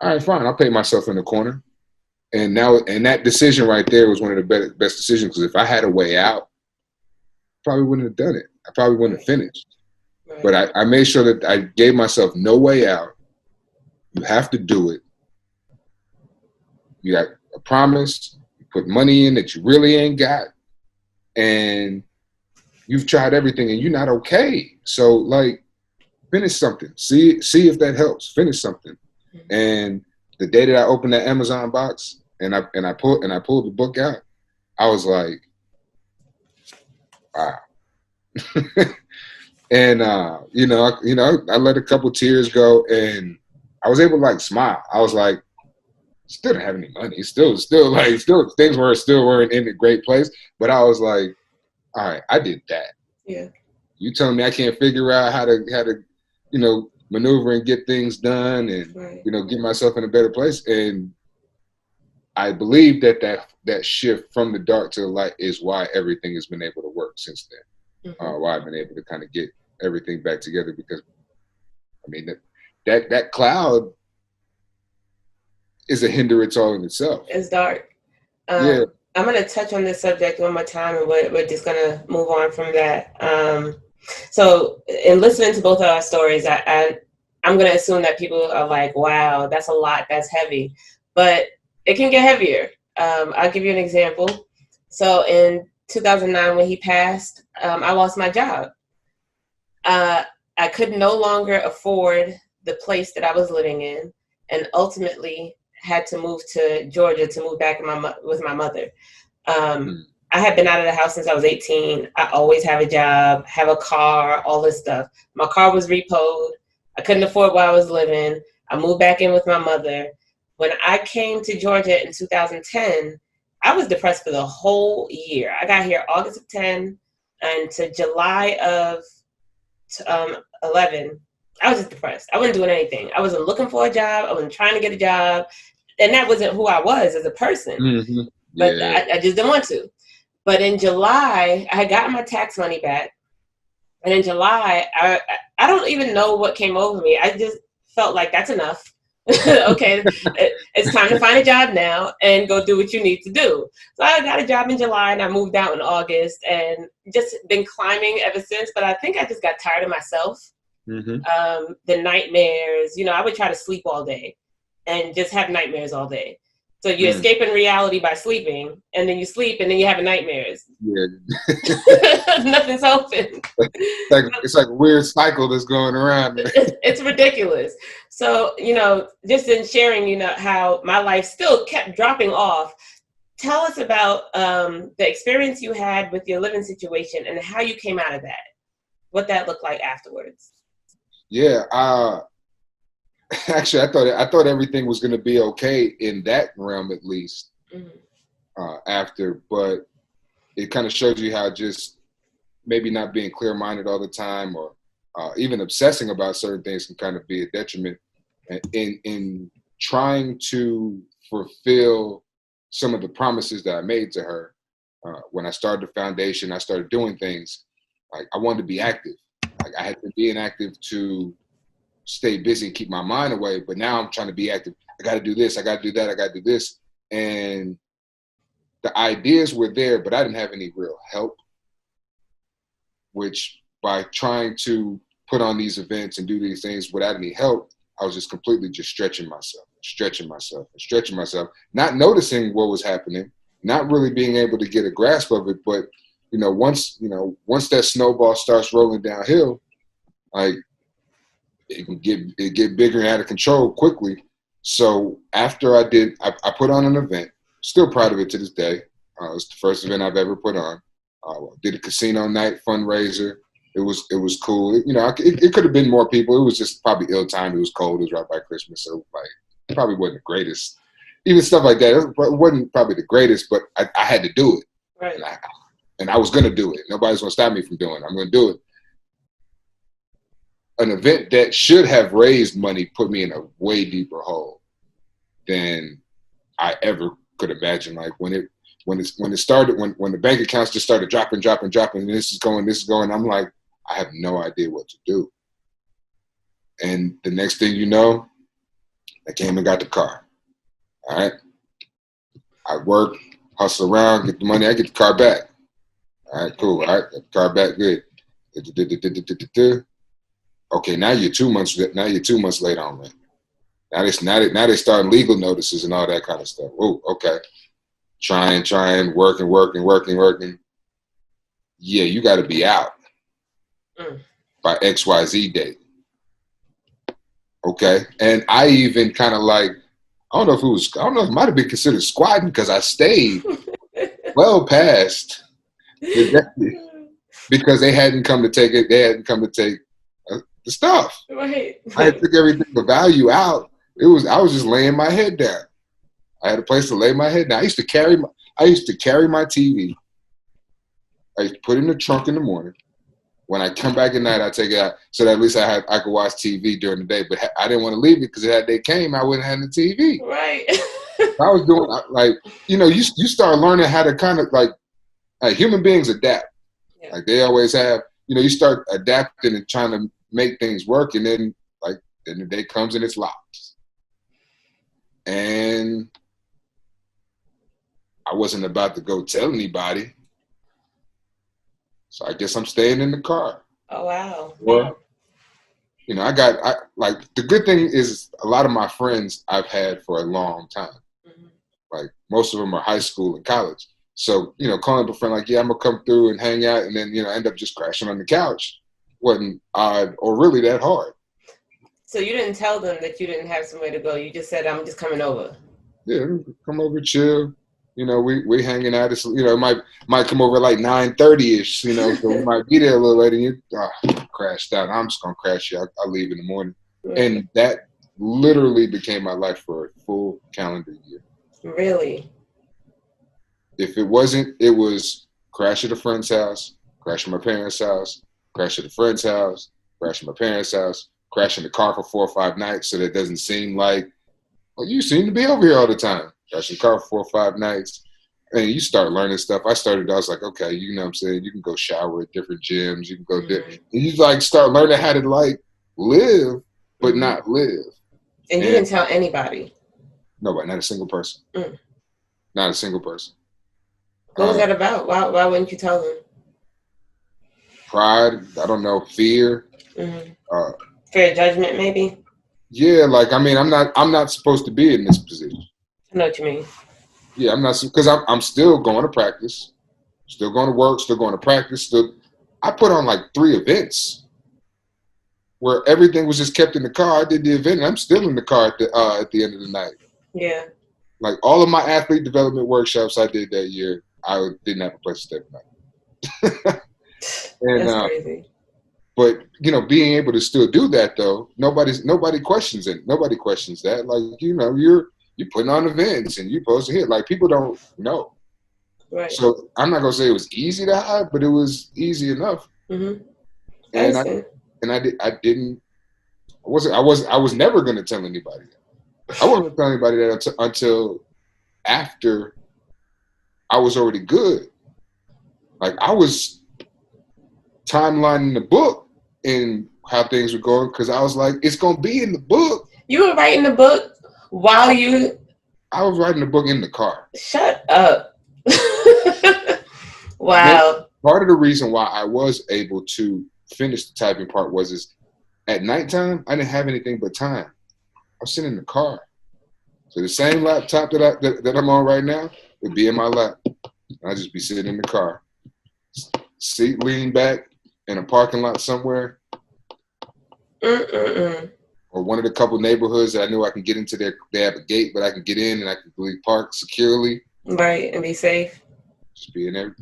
All right, fine. I'll pay myself in the corner. And that decision right there was one of the best decisions, because if I had a way out, I probably wouldn't have done it. I probably wouldn't have finished. Right. But I made sure that I gave myself no way out. You have to do it. You got a promise. You put money in that you really ain't got. And you've tried everything and you're not okay. So like, finish something. See if that helps. Finish something. And the day that I opened that Amazon box and I pulled the book out, I was like, wow. And I let a couple tears go, and I was able to like smile. I was like, still didn't have any money. Still things weren't in a great place. But I was like, all right, I did that. Yeah. You telling me I can't figure out how to maneuver and get things done and right. Get myself in a better place. And I believe that shift from the dark to the light is why everything has been able to work since then. Mm-hmm. Why I've been able to kind of get everything back together, because I mean that cloud is a hindrance all in itself. It's dark. Yeah. I'm going to touch on this subject one more time, and we're just going to move on from that. So in listening to both of our stories, I'm going to assume that people are like, wow, that's a lot, that's heavy. But it can get heavier. I'll give you an example. So in 2009, when he passed, I lost my job. I could no longer afford the place that I was living in, and ultimately had to move to Georgia to move back with my mother. I had been out of the house since I was 18. I always have a job, have a car, all this stuff. My car was repoed. I couldn't afford where I was living. I moved back in with my mother. When I came to Georgia in 2010, I was depressed for the whole year. I got here August of 10, and to July of 11, I was just depressed. I wasn't doing anything. I wasn't looking for a job. I wasn't trying to get a job. And that wasn't who I was as a person. Mm-hmm. But I just didn't want to. But in July, I had gotten my tax money back. And in July, I don't even know what came over me. I just felt like that's enough. Okay, it's time to find a job now and go do what you need to do. So I got a job in July and I moved out in August and just been climbing ever since. But I think I just got tired of myself. Mm-hmm. The nightmares, I would try to sleep all day and just have nightmares all day. So you're escaping reality by sleeping, and then you sleep, and then you're having nightmares. Yeah. Nothing's helping. It's like a weird cycle that's going around. It's ridiculous. So, just in sharing, how my life still kept dropping off, tell us about the experience you had with your living situation and how you came out of that, what that looked like afterwards. Yeah. Actually, I thought everything was going to be okay in that realm, at least. After, but it kind of shows you how just maybe not being clear-minded all the time, or even obsessing about certain things, can kind of be a detriment in trying to fulfill some of the promises that I made to her. When I started the foundation, I started doing things like I wanted to be active. Like I had been being active to stay busy and keep my mind away, but now I'm trying to be active. I got to do this. I got to do that. I got to do this. And the ideas were there, but I didn't have any real help, which by trying to put on these events and do these things without any help, I was just completely just stretching myself, not noticing what was happening, not really being able to get a grasp of it. But, once that snowball starts rolling downhill, like, it get bigger and out of control quickly. So after I put on an event, still proud of it to this day. It was the first event I've ever put on. Did a casino night fundraiser. It was cool. It could have been more people. It was just probably ill-timed. It was cold. It was right by Christmas. So it probably wasn't the greatest. Even stuff like that, it wasn't probably the greatest, but I had to do it. Right. And I was going to do it. Nobody's going to stop me from doing it. I'm going to do it. An event that should have raised money put me in a way deeper hole than I ever could imagine. Like when it started, when the bank accounts just started dropping, and this is going, I'm like, I have no idea what to do. And the next thing you know, I came and got the car. All right. I work, hustle around, get the money, I get the car back. All right, cool. All right, got the car back, good. Okay, now you're 2 months. Now you're 2 months late on rent. Now they starting legal notices and all that kind of stuff. Oh, okay. Trying, working. Yeah, you got to be out by XYZ date. Okay, and I even kind of like, I don't know if it might have been considered squatting because I stayed well past because they hadn't come to take it. They hadn't come to take the stuff. Right. I had took everything the value out. I was just laying my head down. I had a place to lay my head down. I used to carry my TV. I used to put it in the trunk in the morning. When I come back at night, I take it out so that at least I could watch TV during the day. But I didn't want to leave it because that day came, I wouldn't have the TV. Right. I was doing like, you start learning how to kind of like human beings adapt. Yeah. Like they always have. You start adapting and trying to make things work, and then the day comes and it's locked. And I wasn't about to go tell anybody. So I guess I'm staying in the car. Oh, wow. Or, the good thing is a lot of my friends I've had for a long time. Mm-hmm. Like most of them are high school and college. So, calling up a friend like, yeah, I'm going to come through and hang out and then, end up just crashing on the couch wasn't odd or really that hard. So you didn't tell them that you didn't have somewhere to go. You just said, I'm just coming over. Yeah, come over, chill. We hanging out. It's, might come over like 9:30ish. So we might be there a little later. And you crashed out. I'm just gonna crash you. I'll leave in the morning. Mm-hmm. And that literally became my life for a full calendar year. Really? If it wasn't, it was crash at a friend's house, crash at my parents' house, crash at a friend's house, crash at my parents' house, crash in the car for 4 or 5 nights so that it doesn't seem like, well, you seem to be over here all the time. Crash in the car for 4 or 5 nights. And you start learning stuff. I was like, okay, what I'm saying? You can go shower at different gyms. You can go and you start learning how to live, but not live. And you didn't tell anybody? Nobody, not a single person. Not a single person. What was that about? Why wouldn't you tell them? Pride, I don't know, fear. Fear of judgment, maybe? Yeah, I'm not supposed to be in this position. I know what you mean. Yeah, I'm not, because I'm still going to practice, still going to work, still going to practice. I put on 3 events where everything was just kept in the car. I did the event, and I'm still in the car at the end of the night. Yeah. Like all of my athlete development workshops I did that year, I didn't have a place to stay at night. And, that's crazy. But being able to still do that though, nobody questions it. Nobody questions that. You're putting on events and you're supposed to hit. People don't know. Right. So I'm not gonna say it was easy to hide, but it was easy enough. Mm-hmm. And I was never gonna tell anybody that. I wasn't gonna tell anybody that until after I was already good. I was timelining the book and how things were going because I was like, it's gonna be in the book. You were writing the book while you... I was writing the book in the car. Shut up. Wow. Part of the reason why I was able to finish the typing part was at nighttime, I didn't have anything but time. I was sitting in the car. So the same laptop that I'm on right now would be in my lap. I'd just be sitting in the car. Seat leaned back in a parking lot somewhere. Or one of the couple neighborhoods that I knew I can get into they have a gate, but I can get in and I can park securely. Right, and be safe. Just be in there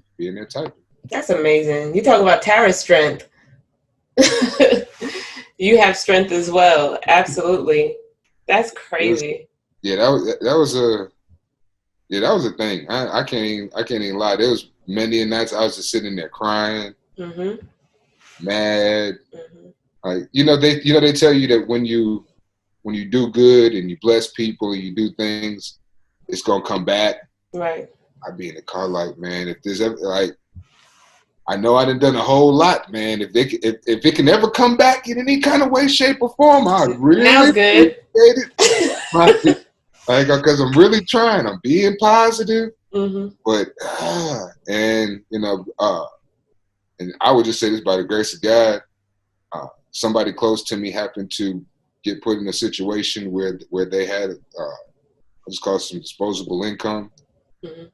typing. That's amazing. You talk about Tara's strength. You have strength as well. Absolutely. That's crazy. That was a thing. I can't even lie. There was many nights I was just sitting there crying, mad. They tell you that when you do good and you bless people and you do things, it's gonna come back. Right. I'd be in the car like, man, if there's ever I know I done a whole lot, man. If it can ever come back in any kind of way, shape, or form, I really Now's good. appreciate it. Like, because I'm really trying. I'm being positive, but and and I would just say this by the grace of God. Somebody close to me happened to get put in a situation where they had let's call it some disposable income,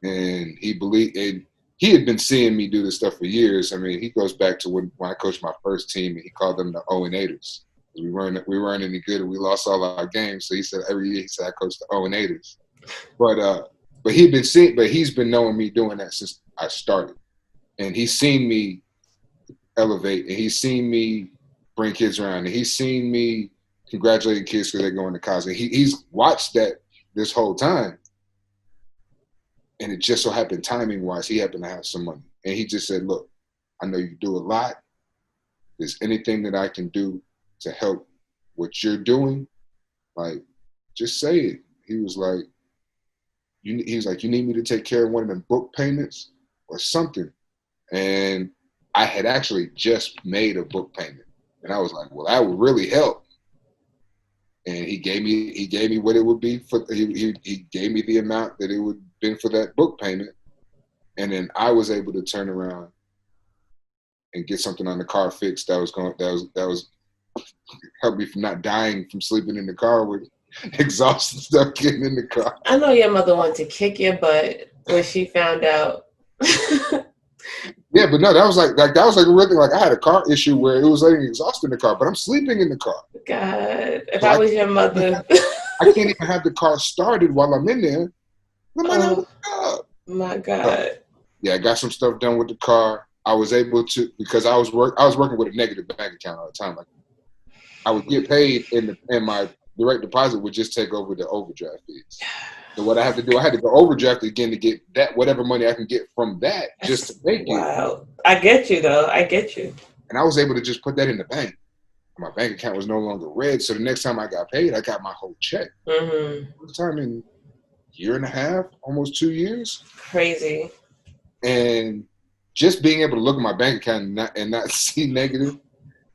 and he had been seeing me do this stuff for years. I mean, he goes back to when I coached my first team, and he called them the 0-8ers. We weren't any good, and we lost all our games. So he said every year I coached the 0-8ers. But he's been knowing me doing that since I started, and he's seen me elevate, and he's seen me bring kids around, and he's seen me congratulating kids because they're going to college. And he's watched that this whole time. And it just so happened, timing-wise, he happened to have some money. And he just said, look, I know you do a lot. If there's anything that I can do to help what you're doing, like, just say it. He was like, you need me to take care of one of them book payments or something. And I had actually just made a book payment. And I was like, well, that would really help. And he gave me what it would be for. He gave me the amount that it would have been for that book payment, and then I was able to turn around and get something on the car fixed. That was helped me from not dying from sleeping in the car with exhaust and stuff getting in the car. I know your mother wanted to kick your butt when she found out. Yeah, but no, that was like a real thing. Like, I had a car issue where it was letting exhaust in the car, but I'm sleeping in the car. God, if I was your mother. I can't even have the car started while I'm in there. My God. Yeah, I got some stuff done with the car. I was able to, because I was working with a negative bank account all the time. Like, I would get paid and my direct deposit would just take over the overdraft fees. So what I have to do, I had to go overdraft again to get that whatever money I can get from that just to make it. Wow. I get you though. I get you. And I was able to just put that in the bank. My bank account was no longer red. So the next time I got paid, I got my whole check. First time in a year and a half, almost 2 years. Crazy. And just being able to look at my bank account and not see negative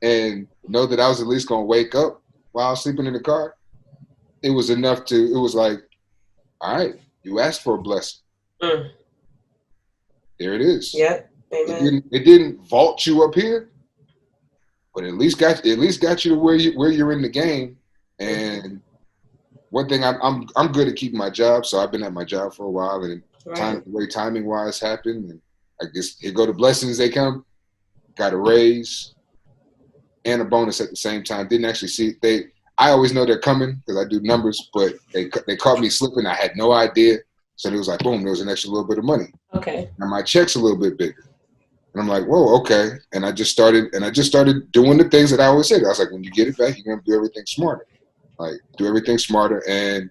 and know that I was at least going to wake up while I was sleeping in the car, it was enough it was like, all right, you asked for a blessing. There it is. Yep. Amen. It didn't vault you up here, but at least got you to where you're in the game. And one thing, I'm good at keeping my job, so I've been at my job for a while, and the way timing wise happened, and I guess here go the blessings, they come. Got a raise and a bonus at the same time. Didn't actually see I always know they're coming because I do numbers, but they caught me slipping. I had no idea. So it was like, boom, there was an extra little bit of money. Okay. And my check's a little bit bigger. And I'm like, whoa, okay. And I just started doing the things that I always said. I was like, when you get it back, you're going to do everything smarter. Like, do everything smarter. And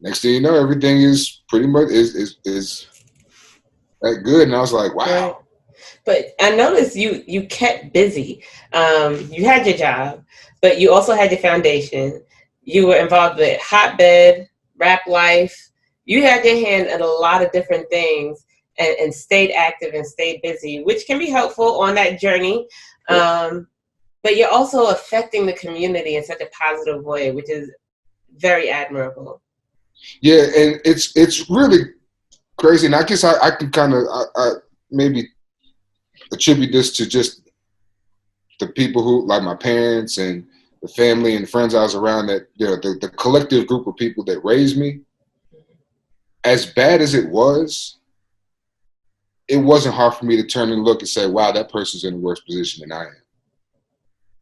next thing you know, everything is pretty much is that good. And I was like, wow. Right. But I noticed you kept busy. You had your job, but you also had your foundation. You were involved with Hotbed, Rap Life. You had your hand in a lot of different things and stayed active and stayed busy, which can be helpful on that journey. But you're also affecting the community in such a positive way, which is very admirable. Yeah, and it's really crazy. And I guess I can kind of maybe attribute this to just the people who, like my parents and the family and friends I was around, that the collective group of people that raised me. As bad as it wasn't hard for me to turn and look and say, wow, that person's in a worse position than I am.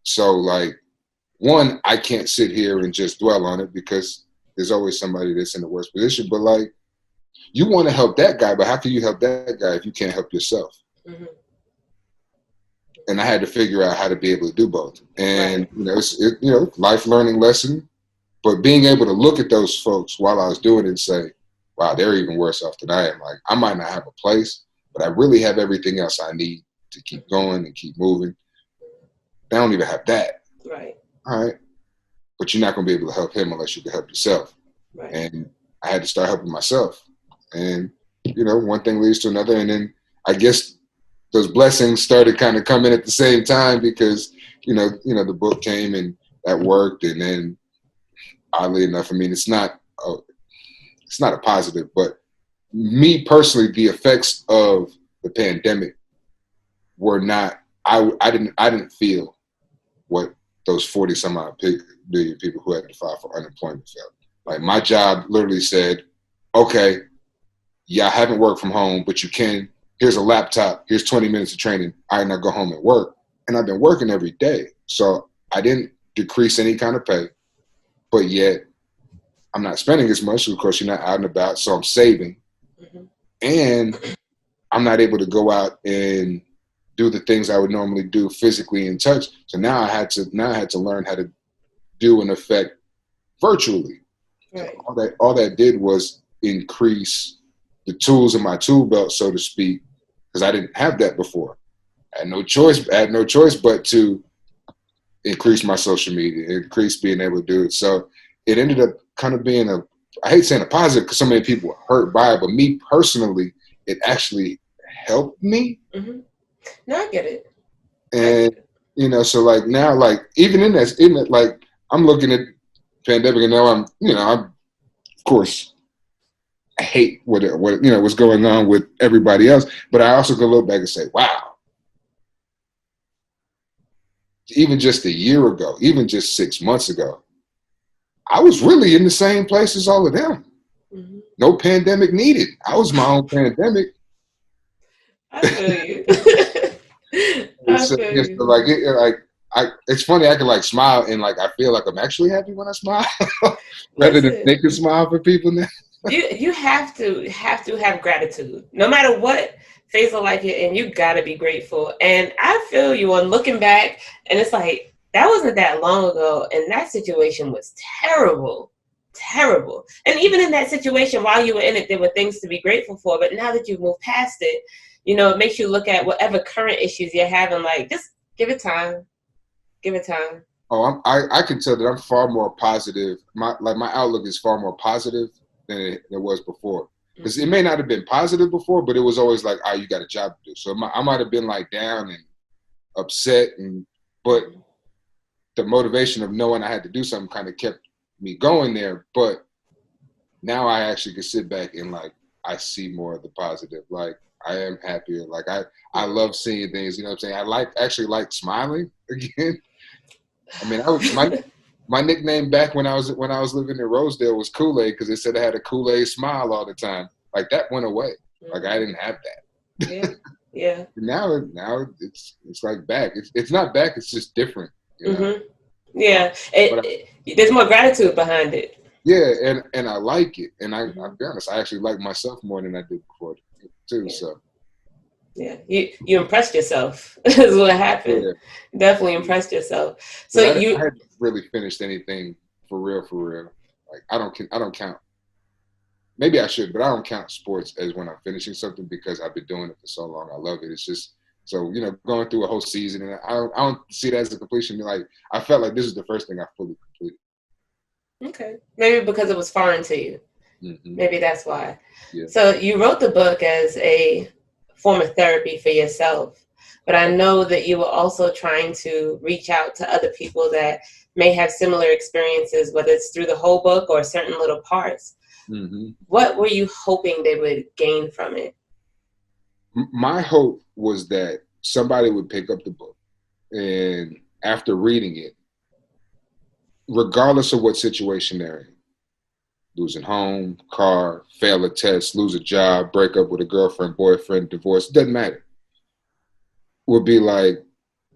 So, like, one, I can't sit here and just dwell on it because there's always somebody that's in a worse position. But, like, you want to help that guy, but how can you help that guy if you can't help yourself? Mm-hmm. And I had to figure out how to be able to do both. And, it's life learning lesson. But being able to look at those folks while I was doing it and say, wow, they're even worse off than I am. Like, I might not have a place, but I really have everything else I need to keep going and keep moving. They don't even have that. Right. All right. But you're not going to be able to help him unless you can help yourself. Right. And I had to start helping myself. And, one thing leads to another. And then I guess those blessings started kind of coming at the same time because the book came and that worked, and then oddly enough, I mean, it's not a positive, but me personally, the effects of the pandemic were not. I didn't feel what those 40 some odd million people who had to file for unemployment felt. Like my job literally said, okay, yeah, I haven't worked from home, but you can. Here's a laptop. Here's 20 minutes of training. I now go home and work. And I've been working every day. So I didn't decrease any kind of pay, but yet I'm not spending as much. Of course, you're not out and about. So I'm saving. Mm-hmm. And I'm not able to go out and do the things I would normally do physically in touch. So now I had to learn how to do an effect virtually. Right. So all that did was increase the tools in my tool belt, so to speak, because I didn't have that before. I had no choice but to increase my social media, increase being able to do it. So it ended up kind of being I hate saying a positive because so many people were hurt by it, but me personally, it actually helped me. Mm-hmm. No, I get it. And, so like now, like even in that, like I'm looking at pandemic and now I'm of course, I hate what what's going on with everybody else, but I also can look back and say, wow, even just a year ago, even just 6 months ago, I was really in the same place as all of them. Mm-hmm. No pandemic needed. I was my own pandemic. I feel you. It's funny. I can like smile and like I feel like I'm actually happy when I smile, rather than making smile for people now. You have to have gratitude, no matter what phase of life you're in. You gotta be grateful, and I feel you on looking back, and it's like that wasn't that long ago, and that situation was terrible. And even in that situation, while you were in it, there were things to be grateful for. But now that you've moved past it, it makes you look at whatever current issues you're having. Like, just give it time. Oh, I can tell that I'm far more positive. My outlook is far more positive than it was before. Because it may not have been positive before, but it was always like, you got a job to do. So I might have been like down and upset, but the motivation of knowing I had to do something kind of kept me going there. But now I actually can sit back and like I see more of the positive. Like I am happier. Like I love seeing things. You know what I'm saying? I actually like smiling again. I mean, my nickname back when I was living in Rosedale was Kool-Aid because they said I had a Kool-Aid smile all the time. Like that went away. Like I didn't have that. Yeah. Now it's like back. It's not back. It's just different. Mm-hmm. Yeah. There's more gratitude behind it. Yeah, and I like it. And I'll be honest, I actually like myself more than I did before too. Yeah. So. Yeah, you impressed yourself is what happened. Yeah. Definitely impressed yourself. So I hadn't really finished anything for real. Like I don't count. Maybe I should, but I don't count sports as when I'm finishing something because I've been doing it for so long. I love it. It's just so going through a whole season, and I don't see it as a completion. Like I felt like this is the first thing I fully completed. Okay, maybe because it was foreign to you. Mm-hmm. Maybe that's why. Yeah. So you wrote the book as a form of therapy for yourself, but I know that you were also trying to reach out to other people that may have similar experiences, whether it's through the whole book or certain little parts. Mm-hmm. What were you hoping they would gain from it? My hope was that somebody would pick up the book and after reading it, regardless of what situation they're in, losing home, car, fail a test, lose a job, break up with a girlfriend, boyfriend, divorce, doesn't matter, would be like,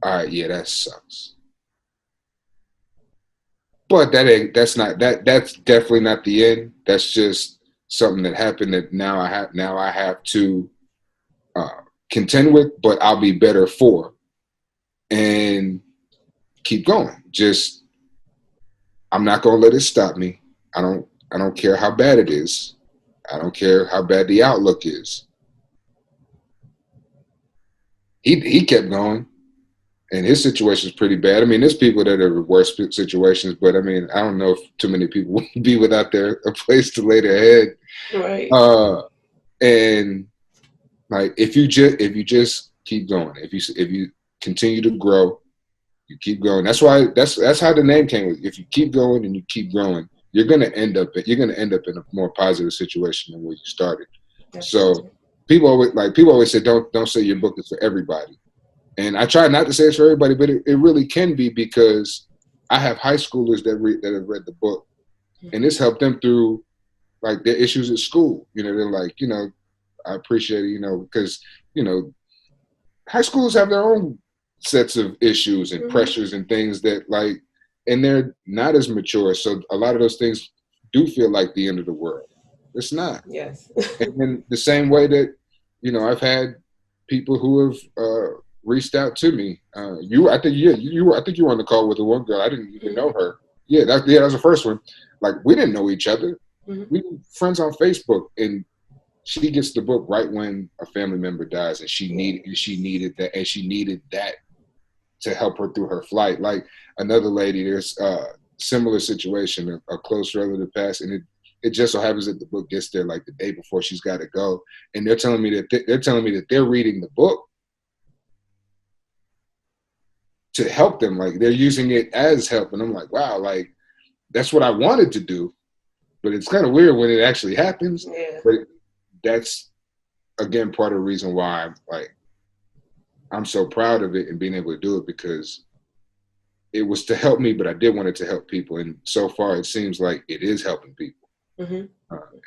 all right, yeah, that sucks. But that's definitely not the end. That's just something that happened that now I have to contend with, but I'll be better for, and keep going. Just I'm not gonna let it stop me. I don't care how bad it is. I don't care how bad the outlook is. He kept going. And his situation is pretty bad. I mean, there's people that are in worse situations, but I mean, I don't know if too many people would be without a place to lay their head. Right. And like, if you just keep going. If you continue to grow, you keep going. That's why that's how the name came. If you keep going and you keep growing, you're gonna end up in a more positive situation than where you started. So people always say don't say your book is for everybody. And I try not to say it's for everybody, but it really can be, because I have high schoolers that have read the book, and it's helped them through like their issues at school. You know, they're like, you know, I appreciate it, you know, because, you know, high schools have their own sets of issues and pressures and things that like, and they're not as mature. So a lot of those things do feel like the end of the world. It's not. Yes. And in the same way that, you know, I've had people who have reached out to me. I think you were on the call with the one girl. I didn't even know her. That was the first one. Like, we didn't know each other. We were friends on Facebook, and she gets the book right when a family member dies, and she needed that to help her through her flight. Like another lady, there's a similar situation, a close relative passed, and it just so happens that the book gets there like the day before she's got to go, and they're telling me that they're reading the book to help them. Like, they're using it as help, and I'm like, wow, like that's what I wanted to do, but it's kind of weird when it actually happens. Yeah. But that's again part of the reason why I'm so proud of it and being able to do it, because it was to help me, but I did want it to help people, and so far it seems like it is helping people.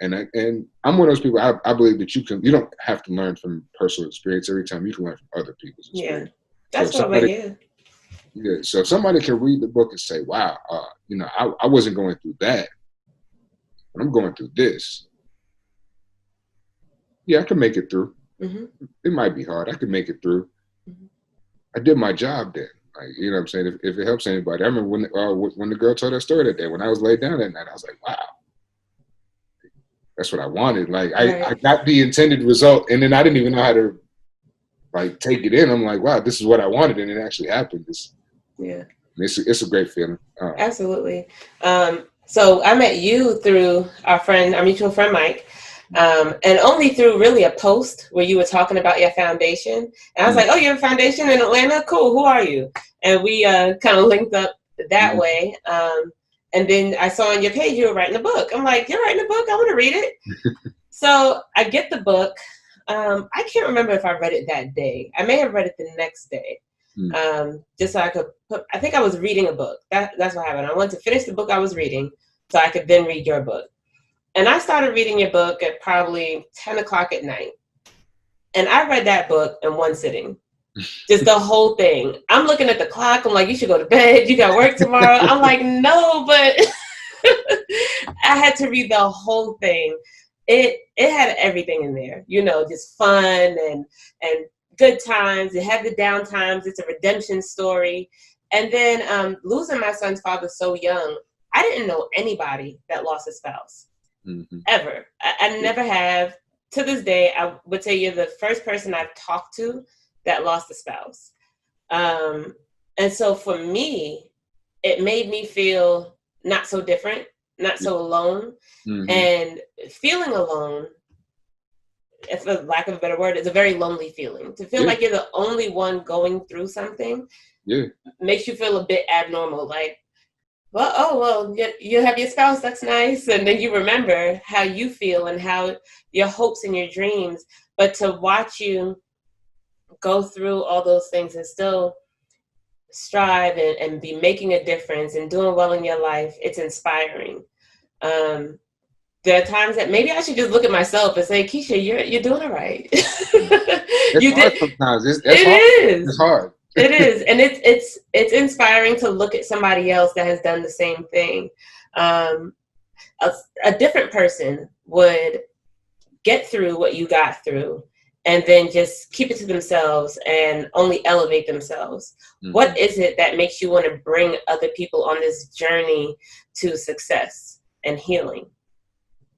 And I'm one of those people. I believe that you don't have to learn from personal experience every time. You can learn from other people's experience. Yeah, that's what I do. Yeah, so if somebody can read the book and say, "Wow, you know, I wasn't going through that, but I'm going through this. Yeah, I can make it through. It might be hard. I can make it through. I did my job then." Like, you know what I'm saying? If it helps anybody. I remember when the girl told her story that day, when I was laid down that night, I was like, wow, that's what I wanted. Like, I got the intended result, and then I didn't even know how to like take it in. I'm like, wow, this is what I wanted, and it actually happened. It's a great feeling. Absolutely. So I met you through our mutual friend Mike. And only through really a post where you were talking about your foundation. And I was like, oh, you have a foundation in Atlanta? Cool. Who are you? And we kind of linked up that way. And then I saw on your page you were writing a book. I'm like, you're writing a book? I want to read it. So I get the book. I can't remember if I read it that day. I may have read it the next day. Just so I could I think I was reading a book. That's what happened. I wanted to finish the book I was reading so I could then read your book. And I started reading your book at probably 10 o'clock at night. And I read that book in one sitting. Just the whole thing. I'm looking at the clock. I'm like, you should go to bed. You got work tomorrow. I'm like, no, but I had to read the whole thing. It had everything in there, you know, just fun and good times. It had the down times. It's a redemption story. And then losing my son's father so young, I didn't know anybody that lost a spouse. Ever. I never have. To this day, I would say you're the first person I've talked to that lost a spouse. And so for me, it made me feel not so different, not so alone. And feeling alone, for lack of a better word, is a very lonely feeling. To feel like you're the only one going through something makes you feel a bit abnormal. Like, well, you have your spouse, that's nice. And then you remember how you feel and how your hopes and your dreams. But to watch you go through all those things and still strive and be making a difference and doing well in your life, it's inspiring. There are times that maybe I should just look at myself and say, Keisha, you're doing it right. It's hard sometimes. It's hard. It is, and it's inspiring to look at somebody else that has done the same thing. A different person would get through what you got through and then just keep it to themselves and only elevate themselves. What is it that makes you want to bring other people on this journey to success and healing?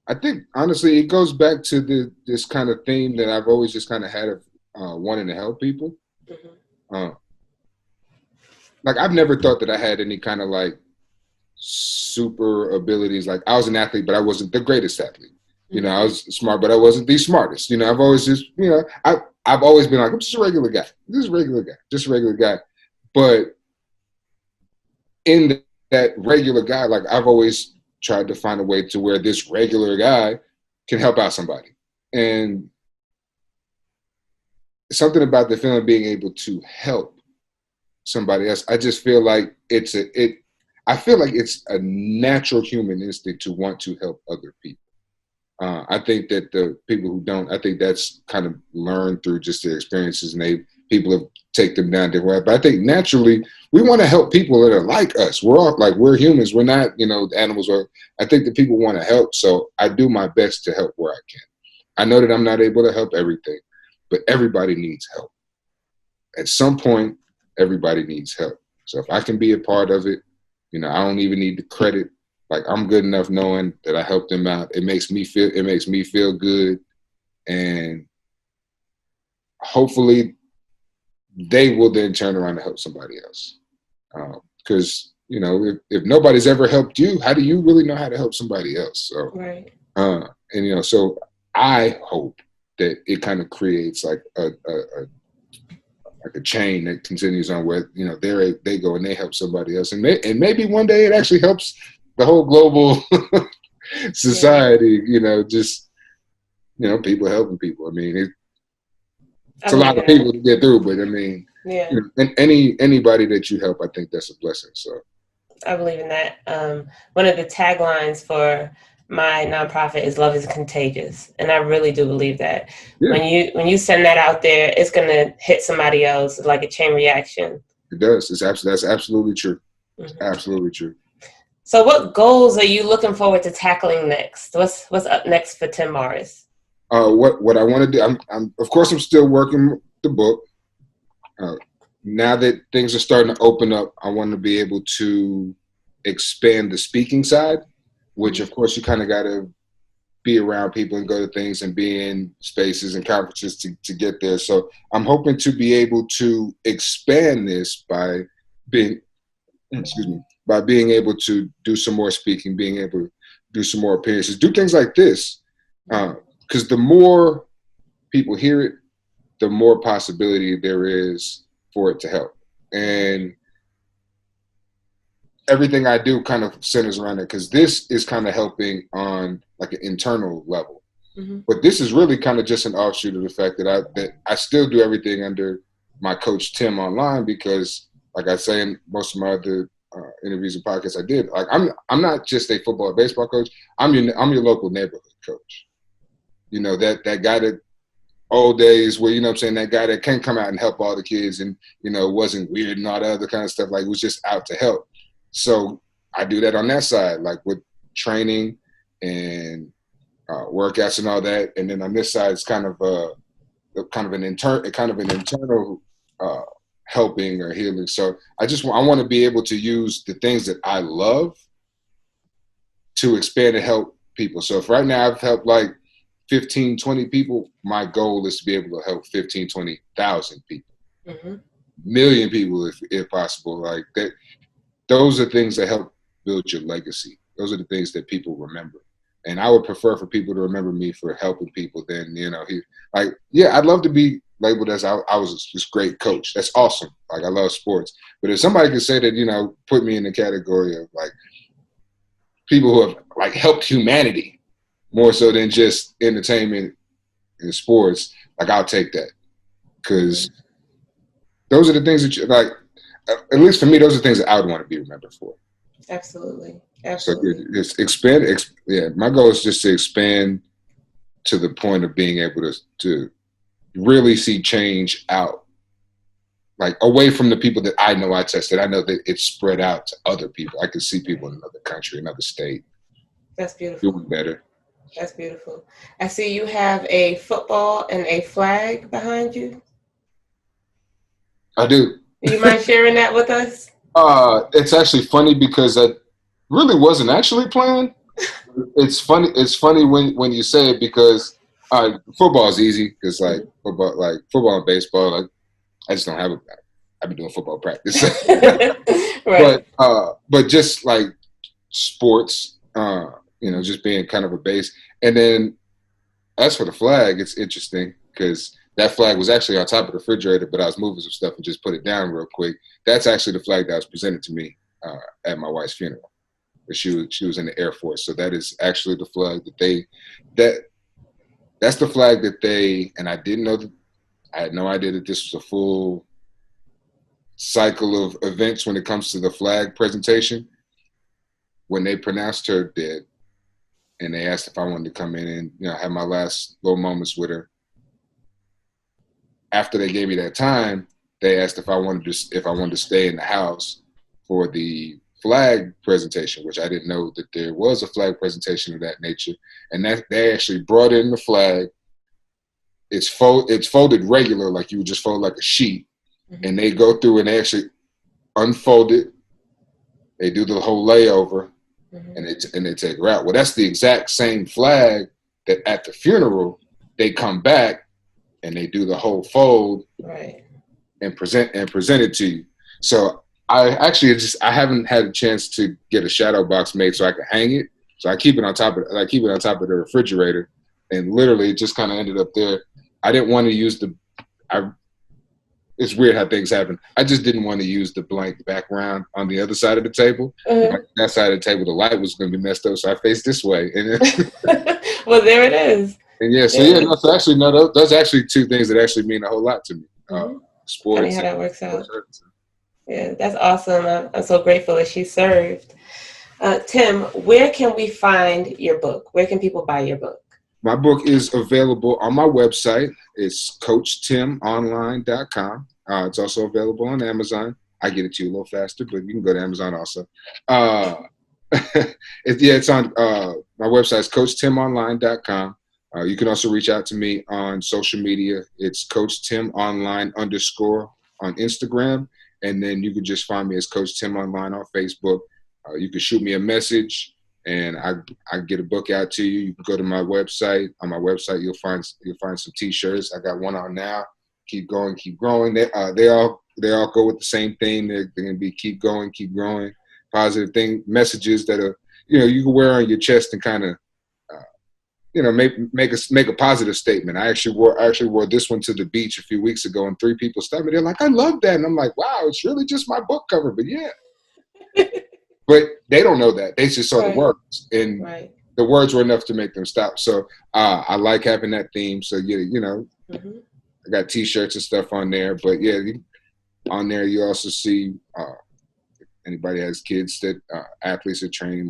I think, honestly, it goes back to this kind of theme that I've always just kind of had of wanting to help people. Like, I've never thought that I had any kind of like super abilities. Like, I was an athlete, but I wasn't the greatest athlete. You know, I was smart, but I wasn't the smartest. You know, I've always just, you know, I've always been like, I'm just a regular guy. Just a regular guy. Just a regular guy. But in that regular guy, like I've always tried to find a way to where this regular guy can help out somebody. And something about the feeling of being able to help somebody else, I just feel like I feel like it's a natural human instinct to want to help other people. I think that the people who don't, I think that's kind of learned through just their experiences, and people have taken them down different ways. But I think naturally we want to help people that are like us. We're humans. We're not, animals. I think that people want to help, so I do my best to help where I can. I know that I'm not able to help everything, but everybody needs help. At some point, everybody needs help. So if I can be a part of it, I don't even need the credit. Like I'm good enough knowing that I helped them out. It makes me feel good. And hopefully they will then turn around and help somebody else. Because, if nobody's ever helped you, how do you really know how to help somebody else? So, right. So I hope that it kind of creates like a chain that continues on where, they go and they help somebody else. And maybe one day it actually helps the whole global society, people helping people. I mean, it's a lot of people to get through, but I mean, and anybody that you help, I think that's a blessing. So I believe in that. One of the taglines for my nonprofit is "Love is contagious," and I really do believe that. Yeah. When you send that out there, it's gonna hit somebody else like a chain reaction. It does. That's absolutely true. Mm-hmm. Absolutely true. So, what goals are you looking forward to tackling next? What's up next for Tim Morris? What I want to do, I'm of course I'm still working the book. Now that things are starting to open up, I want to be able to expand the speaking side, which of course you kind of got to be around people and go to things and be in spaces and conferences to get there. So I'm hoping to be able to expand this by being able to do some more speaking, being able to do some more appearances, do things like this. Because the more people hear it, the more possibility there is for it to help. And everything I do kind of centers around it, because this is kind of helping on like an internal level. Mm-hmm. But this is really kind of just an offshoot of the fact that I still do everything under my coach Tim online, because like I say in most of my other interviews and podcasts I did, like I'm not just a football or baseball coach. I'm your local neighborhood coach. That guy that old days where, that guy that can come out and help all the kids and, wasn't weird and all that other kind of stuff, like was just out to help. So I do that on that side, like with training and workouts and all that. And then on this side, it's kind of an internal helping or healing. So I want to be able to use the things that I love to expand and help people. So if right now I've helped like 15, 20 people, my goal is to be able to help 15, 20,000 people, mm-hmm. million people if possible. Like that, those are things that help build your legacy. Those are the things that people remember. And I would prefer for people to remember me for helping people than, I'd love to be labeled as I was this great coach. That's awesome. Like I love sports. But if somebody could say that, put me in the category of like people who have like helped humanity more so than just entertainment and sports, like I'll take that. Because those are the things that like, at least for me, those are things that I would want to be remembered for. Absolutely. So it's expand. My goal is just to expand to the point of being able to really see change out, like away from the people that I know I tested. I know that it's spread out to other people. I can see people in another country, another state. That's beautiful. Doing better. That's beautiful. I see you have a football and a flag behind you. I do. You mind sharing that with us? It's actually funny because I really wasn't actually playing. It's funny. It's funny when you say it because football is easy because football and baseball, like I just don't have it. I've been doing football practice, right. But just like sports, just being kind of a base. And then as for the flag, it's interesting because that flag was actually on top of the refrigerator, but I was moving some stuff and just put it down real quick. That's actually the flag that was presented to me at my wife's funeral. She was in the Air Force, so that is actually the flag that's the flag that they, and I didn't know that, I had no idea that this was a full cycle of events when it comes to the flag presentation. When they pronounced her dead, and they asked if I wanted to come in and have my last little moments with her. After they gave me that time, they asked if I wanted to stay in the house for the flag presentation, which I didn't know that there was a flag presentation of that nature. And that they actually brought in the flag. It's folded regular, like you would just fold like a sheet, and they go through and they actually unfold it. They do the whole layover, and they take her out. Well, that's the exact same flag that at the funeral they come back and they do the whole fold, right, and present it to you. So I haven't had a chance to get a shadow box made so I can hang it. So I keep it on top of the refrigerator, and literally it just kind of ended up there. I didn't want to use it's weird how things happen. I just didn't want to use the blank background on the other side of the table. That side of the table, the light was going to be messed up, so I faced this way. And well, there it is. And so actually, no, those are actually two things that actually mean a whole lot to me. Sports. Funny how that works out. Yeah, that's awesome. I'm so grateful that she served. Tim, where can we find your book? Where can people buy your book? My book is available on my website. It's CoachTimOnline.com. It's also available on Amazon. I get it to you a little faster, but you can go to Amazon also. It's on my website is CoachTimOnline.com. You can also reach out to me on social media. It's Coach Tim Online _ on Instagram. And then you can just find me as Coach Tim Online on Facebook. You can shoot me a message, and I get a book out to you. You can go to my website. On my website, you'll find some T-shirts. I got one on now. Keep going, keep growing. They all go with the same theme. They're going to be keep going, keep growing. Positive messages that are you can wear on your chest and kind of make a positive statement. I actually wore this one to the beach a few weeks ago, and 3 people stopped me. They're like, "I love that," and I'm like, "Wow, it's really just my book cover." But yeah. But they don't know that. They just saw the words, and the words were enough to make them stop. So I like having that theme. So I got T-shirts and stuff on there. But on there you also see anybody has kids that athletes are training.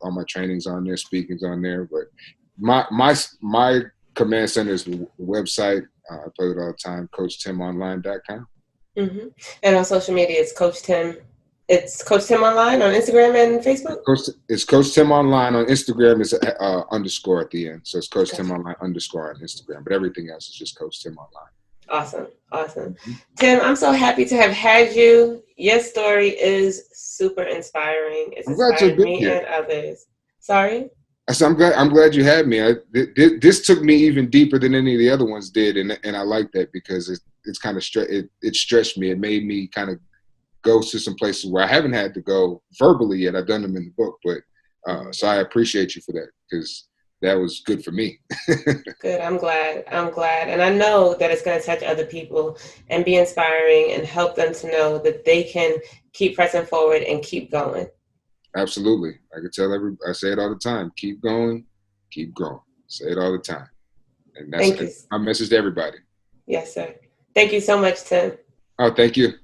All my training's on there, speaking's on there. But my command center is the website. I play it all the time. CoachTimOnline.com. And on social media, it's Coach Tim. It's Coach Tim Online on Instagram and Facebook? It's Coach Tim Online on Instagram. It's underscore at the end. So it's Coach Tim Online _ on Instagram. But everything else is just Coach Tim Online. Awesome. Tim, I'm so happy to have had you. Your story is super inspiring. It's inspired me and others. Sorry? I said, I'm glad you had me. This took me even deeper than any of the other ones did. And I like that because it's kind of it stretched me. It made me kind of go to some places where I haven't had to go verbally yet. I've done them in the book, but so I appreciate you for that because that was good for me. Good. I'm glad. And I know that it's going to touch other people and be inspiring and help them to know that they can keep pressing forward and keep going. Absolutely. I say it all the time. Keep going, keep growing. Say it all the time. And that's my message to everybody. Yes, sir. Thank you so much, Tim. Oh, thank you.